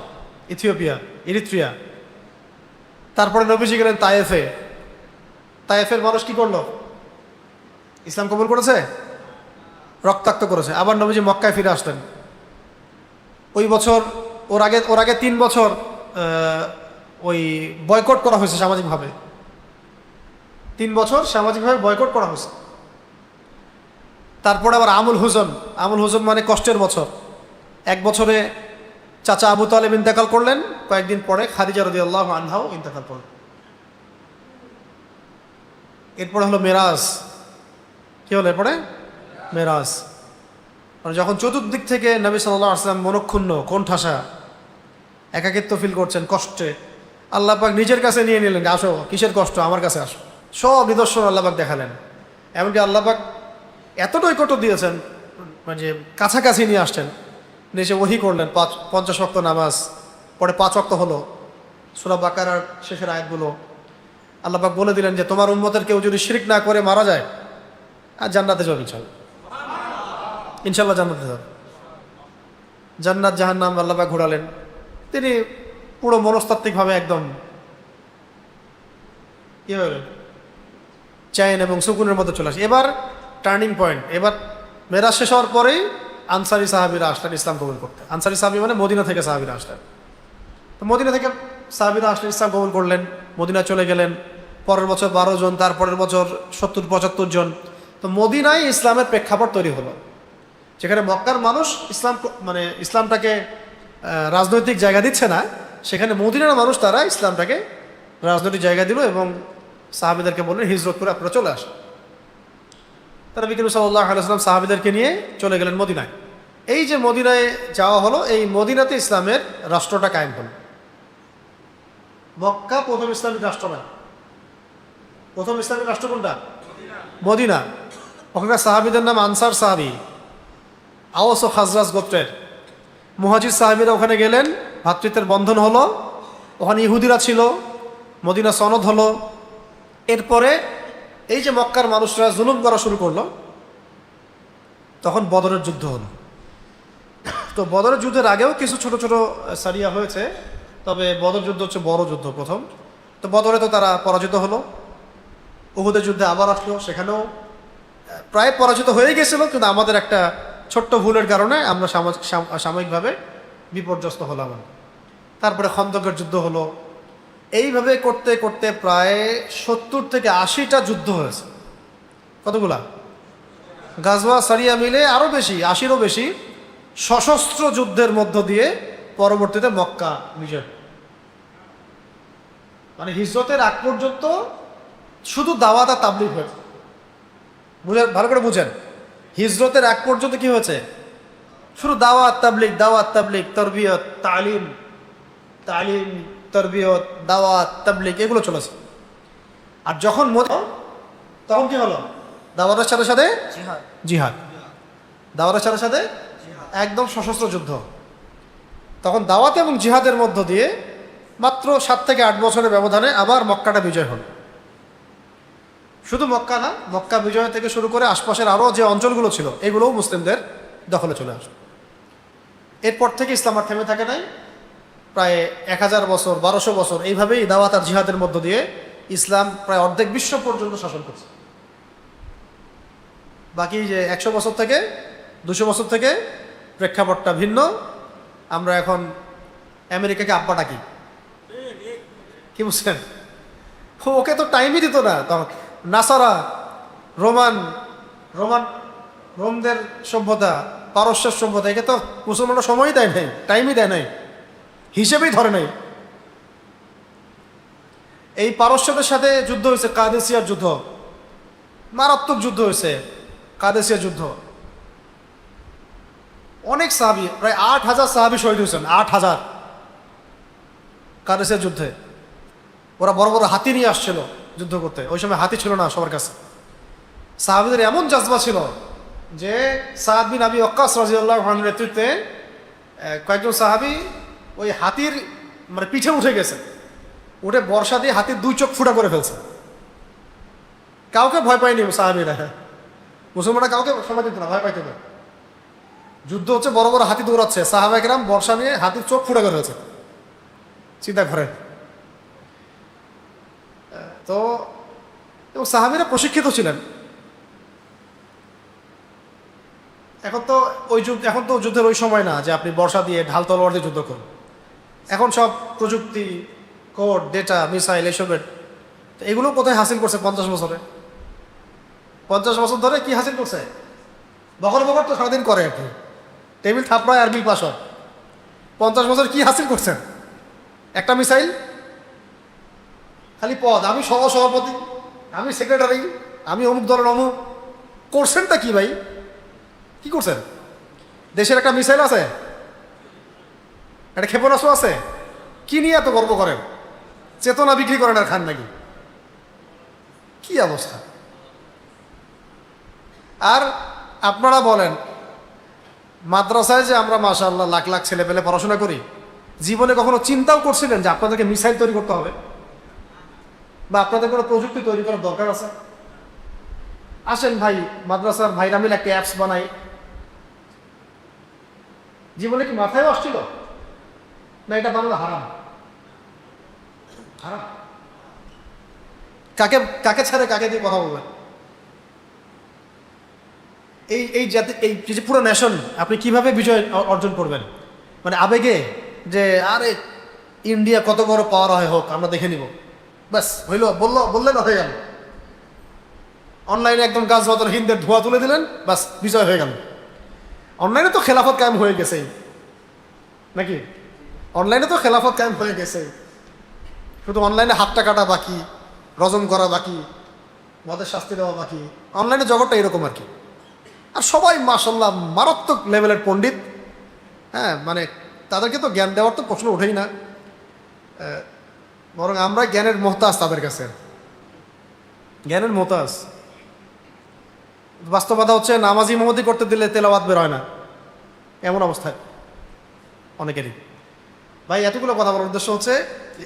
ইথিওপিয়া, ইরিত্রিয়া। তারপরে নবীজি গেলেন তায়েফে। তায়েফের মানুষ কি করলো? ইসলাম কবুল করেছে, রক্তাক্ত করেছে। আবার নবীজি মক্কায় ফিরে আসলেন। ওই বছর, ওর আগে 3 বছর ওই বয়কট করা হয়েছে সামাজিকভাবে। 3 বছর সামাজিকভাবে বয়কট করা হয়েছে। তারপরে আবার আমুল হুজন মানে কষ্টের বছর। 1 বছরে চাচা আবু তালেব ইন্তেকাল করলেন, কয়েকদিন পরে খাদিজা রাদিয়াল্লাহু আনহাও ইন্তেকাল করলেন। এরপরে হলো মেরাজ। কি হলো এরপরে? মেরাজ। মানে যখন চতুর্দিক থেকে নবী সাল্লাল্লাহু আলাইহি ওয়াসাল্লাম মনক্ষুণ্ণ, কোণঠাসা, একাকিত্ব ফিল করছেন, কষ্টে, আল্লাহ পাক নিজের কাছে নিয়ে নিলেন। আসো, কিসের কষ্ট, আমার কাছে আসো। সব নিদর্শন আল্লাহ পাক দেখালেন। এমনকি আল্লাহ পাক এতটাই কষ্ট দিয়েছেন, মানে কাছাকাছি নিয়ে আসছেন। এসে ওহী করলেন 50 ওয়াক্ত নামাজ, পরে 5 ওয়াক্ত হলো। সূরা বাকারার শেষের আয়াতগুলো আল্লাহ পাক বলে দিলেন যে তোমার উম্মতের কেউ যদি শিরক না করে মারা যায় আর জান্নাতে যাবে ইনশাআল্লাহ। ইনশাআল্লাহ জান্নাতে যাবে। জান্নাত জাহান্নাম আল্লাহ পাক ঘোরালেন। তিনি পুরো মনস্তাত্ত্বিকভাবে একদম কি হলেন, চ্যান এবং সুকুনের মধ্যে চলে আসে। এবার টার্নিং পয়েন্ট, এবার মেরাজ শেষ হওয়ার পরেই আনসারি সাহাবীরা আসলেন ইসলাম কবুল করতে। আনসারি সাহাবী মানে মদিনা থেকে সাহাবীরা আসলেন। তো মদিনা থেকে সাহাবীরা আসলেন, ইসলাম কবুল করলেন, মদিনা চলে গেলেন। পরের বছর 12 জন, তারপরের বছর 70-75 জন। তো মদিনায় ইসলামের প্রেক্ষাপট তৈরি হলো, যেখানে মক্কার মানুষ ইসলামটাকে রাজনৈতিক জায়গা দিচ্ছে না, সেখানে মদিনার মানুষ তারা ইসলামটাকে রাজনৈতিক জায়গা দিল এবং সাহাবীদেরকে বললেন হিজরত করে আপনারা চলে আসেন। তারা বিক্রম সাল্লাল্লাহু আলাইহি ওয়াসাল্লাম সাহাবীদেরকে নিয়ে চলে গেলেন মদিনায়। এই যে মদিনায় যাওয়া হলো, এই মদিনাতে ইসলামের রাষ্ট্রটা কায়েম হলো। মক্কা প্রথম ইসলামিক রাষ্ট্র নয়, প্রথম ইসলামিক রাষ্ট্র কোনটা? মদিনা। ওখানকার সাহাবীদের নাম আনসার সাহাবী, আওস ও খাজরাজ গোত্রের। মুহাজির সাহাবীরা ওখানে গেলেন, ভ্রাতৃত্বের বন্ধন হলো। ওখানে ইহুদিরা ছিল, মদিনা সনদ হলো। এরপরে এই যে মক্কার মানুষরা জুলুম করা শুরু করলো, তখন বদরের যুদ্ধ হলো। তো বদরের যুদ্ধের আগেও কিছু ছোট ছোট সারিয়া হয়েছে, তবে বদর যুদ্ধ হচ্ছে বড় যুদ্ধ প্রথম। তো বদরে তো তারা পরাজিত হলো। উহুদের যুদ্ধে আবার আসলো, সেখানেও প্রায় পরাজিত হয়ে গেছিল, কিন্তু আমাদের একটা ছোট্ট ভুলের কারণে আমরা সাময়িকভাবে বিপর্যস্ত হলাম। তারপরে খন্দকের যুদ্ধ হলো। এইভাবে করতে করতে প্রায় 70 থেকে 80টা যুদ্ধ হয়েছে। কতগুলা গাজওয়া সারিয়া মিলে আরও বেশি, 80রও বেশি সশস্ত্র যুদ্ধের মধ্য দিয়ে পরবর্তীতে মক্কা বিজয়। মানে হিজরতের আগ পর্যন্ত শুধু দাওয়াত আর তাবলীগ হয়েছে। ভালো করে বুঝেন, হিজরতের আগ পর্যন্ত কি হয়েছে? শুধু দাওয়াত তাবলীগ, দাওয়াত তাবলীগ, তরবিয়ত, তালিম, তালিম, তরবিয়ত, দাওয়াত, তাবলীগ এগুলো চলেছে। আর যখন তখন কি হলো? দাওয়াতের সাথে সাথে জিহাদ, দাওয়াতের সাথে সাথে একদম সশস্ত্র যুদ্ধ। তখন দাওয়াত এবং জিহাদের মধ্য দিয়ে মাত্র 7 থেকে 8 বছরের ব্যবধানে আবার মক্কাটা বিজয় হল। শুধু মক্কা না, মক্কা বিজয় থেকে শুরু করে আশপাশের আরও যে অঞ্চলগুলো ছিল এগুলোও মুসলিমদের দখলে চলে আসে। এরপর থেকে ইসলাম আর থেমে থাকে নাই। প্রায় 1000 বছর, 1200 বছর এইভাবেই দাওয়াত আর জিহাদের মধ্য দিয়ে ইসলাম প্রায় অর্ধেক বিশ্ব পর্যন্ত শাসন করছে। বাকি যে 100 বছর থেকে 200 বছর থেকে প্রেক্ষাপটটা ভিন্ন। আমরা এখন আমেরিকাকে আব্বা ডাকি, কি বুঝছেন? ওকে তো টাইমই দিত না তখন। নাসারা, রোমদের সভ্যতা, পারস্যের সভ্যতা, একে তো মুসলমানরা সময়ই দেয় নাই, টাইমই দেয় নাই, হিসেবেই ধরে নাই। এই পারস্যদের সাথে যুদ্ধ হয়েছে, কাদেসিয়ার যুদ্ধ, মারাত্মক যুদ্ধ হয়েছে কাদেসিয়া যুদ্ধ। অনেক সাহাবী, প্রায় 8000 সাহাবী শহীদ হয়েছেন, 8000 কাদেসিয়ার যুদ্ধে। ওরা বড় বড় হাতি নিয়ে আসছিল যুদ্ধ করতে। ওই সময় হাতি ছিল না সবার কাছে। সাহাবীদের এমন জজবা ছিল যে সাদ বিন আবি ওয়াক্কাস রাদিয়াল্লাহু আনহুর নেতৃত্বে কয়েকজন সাহাবী ওই হাতির পিঠে উঠে গেছে, উঠে বর্ষা দিয়ে হাতির 2 চোখ ফুটা করে ফেলছে। কাউকে ভয় পায়নি সাহাবীরা, মুসলমানরা কাউকে সময় দিত না, ভয় পাইত না। যুদ্ধ হচ্ছে, বড় বড় হাতি দৌড়াচ্ছে, সাহাবায়ে কেরাম বর্ষা নিয়ে হাতির চোখ ফুটা করে ফেলছে। চিন্তা করেন। তো এবং সাহাবীরা প্রশিক্ষিত ছিলেন। এখন তো যুদ্ধের ওই সময় না যে আপনি বর্ষা দিয়ে ঢাল তলোয়ার দিয়ে যুদ্ধ করুন। এখন সব প্রযুক্তি, কোড, ডেটা, মিসাইল এসবের। তো এগুলো কোথায় হাসিল করছে 50 বছরে? 50 বছর ধরে কি হাসিল করছে? বকর বকর তো সারাদিন করে, আর কি টেবিল থাপড়ায় আর বিল পাস হয়। 50 বছর কি হাসিল করছেন? একটা মিসাইল, খালি পদ, আমি সভাপতি, আমি সেক্রেটারি, আমি অমুক দলের অমুক। করছেনটা কি ভাই? কি করছেন? দেশের একটা মিসাইল আছে, একটা ক্ষেপণাস্ত্র আছে, কি নিয়ে এত গর্ব করেন? চেতনা বিক্রি করেন আর খান নাকি? কি অবস্থা! আর আপনারা বলেন মাদ্রাসায় যে আমরা মাশাআল্লাহ লাখ লাখ ছেলে পেলে পড়াশোনা করি, জীবনে কখনো চিন্তাও করছিলেন যে আপনাদেরকে মিসাইল তৈরি করতে হবে বা আপনাদের কোনো প্রযুক্তি তৈরি করার দরকার আছে? আসেন ভাই, মাদ্রাসার ভাইরা মিলে একটা অ্যাপস বানাই। জীবনে কি মাথায় আসছিল না এটা বানানো হারাম? হারাম। কাকে কাকে ছেড়ে কাকে দিয়ে কথা বলবেন? এই জাতি, এই যে পুরো নেশন আপনি কিভাবে বিজয় অর্জন করবেন? মানে আবেগে যে আরে ইন্ডিয়া কত বড় পাওয়ার হয়, হোক আমরা দেখে নিব, ব্যাস হইল, বললেন হয়ে গেল। অনলাইনে একদম গাছ বাতর হিন্দের ধোয়া তুলে দিলেন, ব্যাস বিজয় হয়ে গেল। অনলাইনে তো খেলাফত কায়েম হয়ে গেছে নাকি? অনলাইনে তো খেলাফত কায়েম হয়ে গেছে, শুধু অনলাইনে হাতটা কাটা বাকি, রজম করা বাকি, মদের শাস্তি দেওয়া বাকি। অনলাইনে জগৎটা এরকম আর কি। আর সবাই মাশাআল্লাহ মারাত্মক লেভেলের পণ্ডিত। হ্যাঁ, মানে তাদেরকে তো জ্ঞান দেওয়ার তো প্রশ্ন ওঠেই না, বরং আমরা জ্ঞানের মোহতাজ তাদের কাছে, জ্ঞানের মোহতাজ। বাস্তবতা হচ্ছে নামাজি মোহাম্মদি করতে দিলে তেলাওয়াত বের হয় না, এমন অবস্থায় অনেকেরই। ভাই এতগুলো কথা বলার উদ্দেশ্য হচ্ছে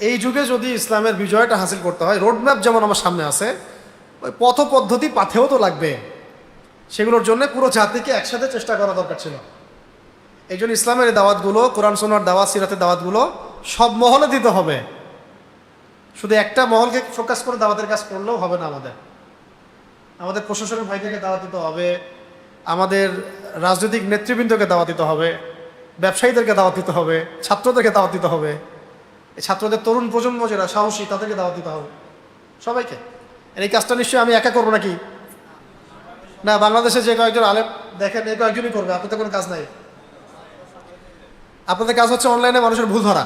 এই যুগে যদি ইসলামের বিজয়টা হাসিল করতে হয়, রোডম্যাপ যেমন আমার সামনে আছে, ওই পথ পদ্ধতি পাথেও তো লাগবে। সেগুলোর জন্য পুরো জাতিকে একসাথে চেষ্টা করা দরকার ছিল। এই জন্য ইসলামের দাওয়াতগুলো, কোরআন সুন্নাহর দাওয়াত, সিরাতের দাওয়াতগুলো সব মহলে দিতে হবে। শুধু একটা মহলকে ফোকাস করে দাওয়াতের কাজ করলেও হবে না। আমাদের প্রশাসনের ভাইদেরকে দাওয়াত দিতে হবে, আমাদের রাজনৈতিক নেতৃবৃন্দকে দাওয়াত দিতে হবে, ব্যবসায়ীদেরকে দাওয়াত দিতে হবে, ছাত্রদেরকে দাওয়াত দিতে হবে, এই ছাত্রদের তরুণ প্রজন্ম যারা সাহসী তাদেরকে দাওয়াত দিতে হবে, সবাইকে। এই কাজটা নিশ্চয়ই আমি একা করবো নাকি? না, বাংলাদেশে যে কয়েকজন আলেম দেখেন এই কয়েকজনই করবে, আপনাদের কোনো কাজ নাই। আপনাদের কাজ হচ্ছে অনলাইনে মানুষের ভুল ধরা,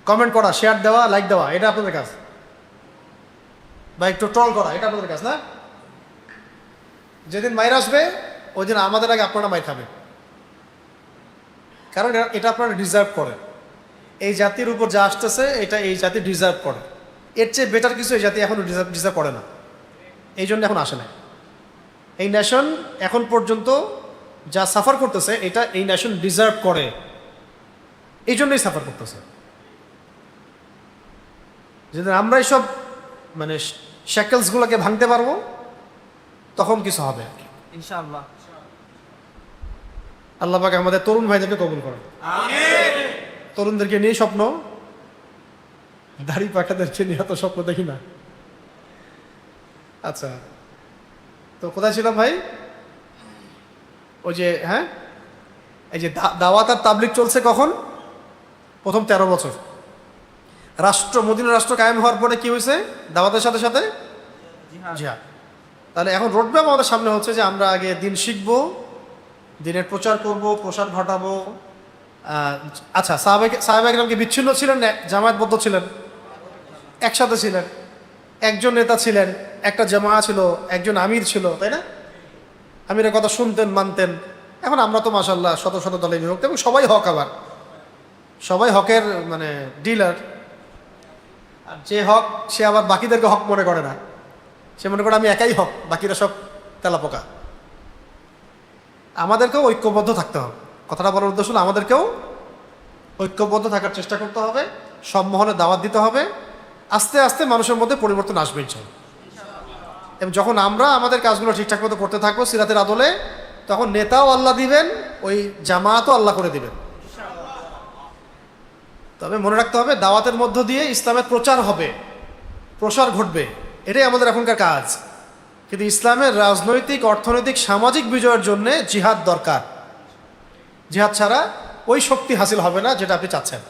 কমেন্ট করা, শেয়ার দেওয়া, লাইক দেওয়া, এটা আপনাদের কাজ। বা একটু ট্রল করা, এটা আপনাদের কাজ না? যেদিন মাইর আসবে ওই দিন আমাদের আগে আপনারা মাইর খাবেন, কারণ এটা আপনারা ডিজার্ভ করেন। এই জাতির উপর যা আসতেছে এটা এই জাতি ডিজার্ভ করে। এর চেয়ে বেটার কিছু এই জাতি এখন ডিজার্ভ করে না, এই জন্য এখন আসে না। এই নেশন এখন পর্যন্ত যা সাফার করতেছে এটা এই নেশন ডিজার্ভ করে, এই জন্যই সাফার করতেছে। যেদিন আমরা এইসব মানে শ্যাকেলসগুলোকে ভাঙতে পারবো তখন কিছু হবে ইনশাআল্লাহ। আল্লাহ পাক আমাদের তরুণ ভাইদেরকে কবুল করেন। আমিন। তরুণদেরকে নিয়ে স্বপ্ন, দাড়ি পাখাদেরকে নিয়ে এত স্বপ্ন দেখি না। আচ্ছা, তো কোথায় ছিলাম ভাই? ওই যে হ্যাঁ, এই যে দাওয়াত আর তাবলিগ চলছে কখন? প্রথম 13 বছর রাষ্ট্র, মদিনা রাষ্ট্র কায়েম হওয়ার পরে কি হয়েছে? দাওয়াতের সাথে সাথে জিহাদ। তাহলে এখন রোডম্যাপ আমাদের সামনে হচ্ছে যে আমরা আগে দিন শিখবো, দিনের প্রচার করব, প্রসার ঘটাবো। আচ্ছা, সাহাবা একরামকে বিচ্ছিন্ন ছিলেন না, জামায়াতবদ্ধ ছিলেন, একসাথে ছিলেন, একজন নেতা ছিলেন, একটা জামায়া ছিল, একজন আমির ছিল, তাই না? আমিরের কথা শুনতেন, মানতেন। এখন আমরা তো মাশাআল্লাহ শত শত দলে বিভক্ত এবং সবাই হক, আবার সবাই হকের মানে ডিলার। আর যে হক সে আবার বাকিদেরকে হক মনে করে না, সে মনে করে আমি একাই হক, বাকিরা সব তেলাপোকা। আমাদেরকেও ঐক্যবদ্ধ থাকতে হবে। কথাটা বলার উদ্দেশ্য হলো আমাদেরকেও ঐক্যবদ্ধ থাকার চেষ্টা করতে হবে, সব মহলে দাওয়াত দিতে হবে। আস্তে আস্তে মানুষের মধ্যে পরিবর্তন আসবে ইনশাআল্লাহ। এবং যখন আমরা আমাদের কাজগুলো ঠিকঠাক মতো করতে থাকবো সিরাতের আদলে, তখন নেতাও আল্লাহ দিবেন, ওই জামায়াতও আল্লাহ করে দিবেন। তবে মনে রাখতে হবে দাওয়াতের মধ্য দিয়ে ইসলামের প্রচার হবে, প্রসার ঘটবে, এটাই আমাদের এখনকার কাজ। কিন্তু ইসলামের রাজনৈতিক, অর্থনৈতিক, সামাজিক বিজয়ের জন্য জিহাদ দরকার। জিহাদ ছাড়া ওই শক্তি হাসিল হবে না যেটা আপনি চাচ্ছেন।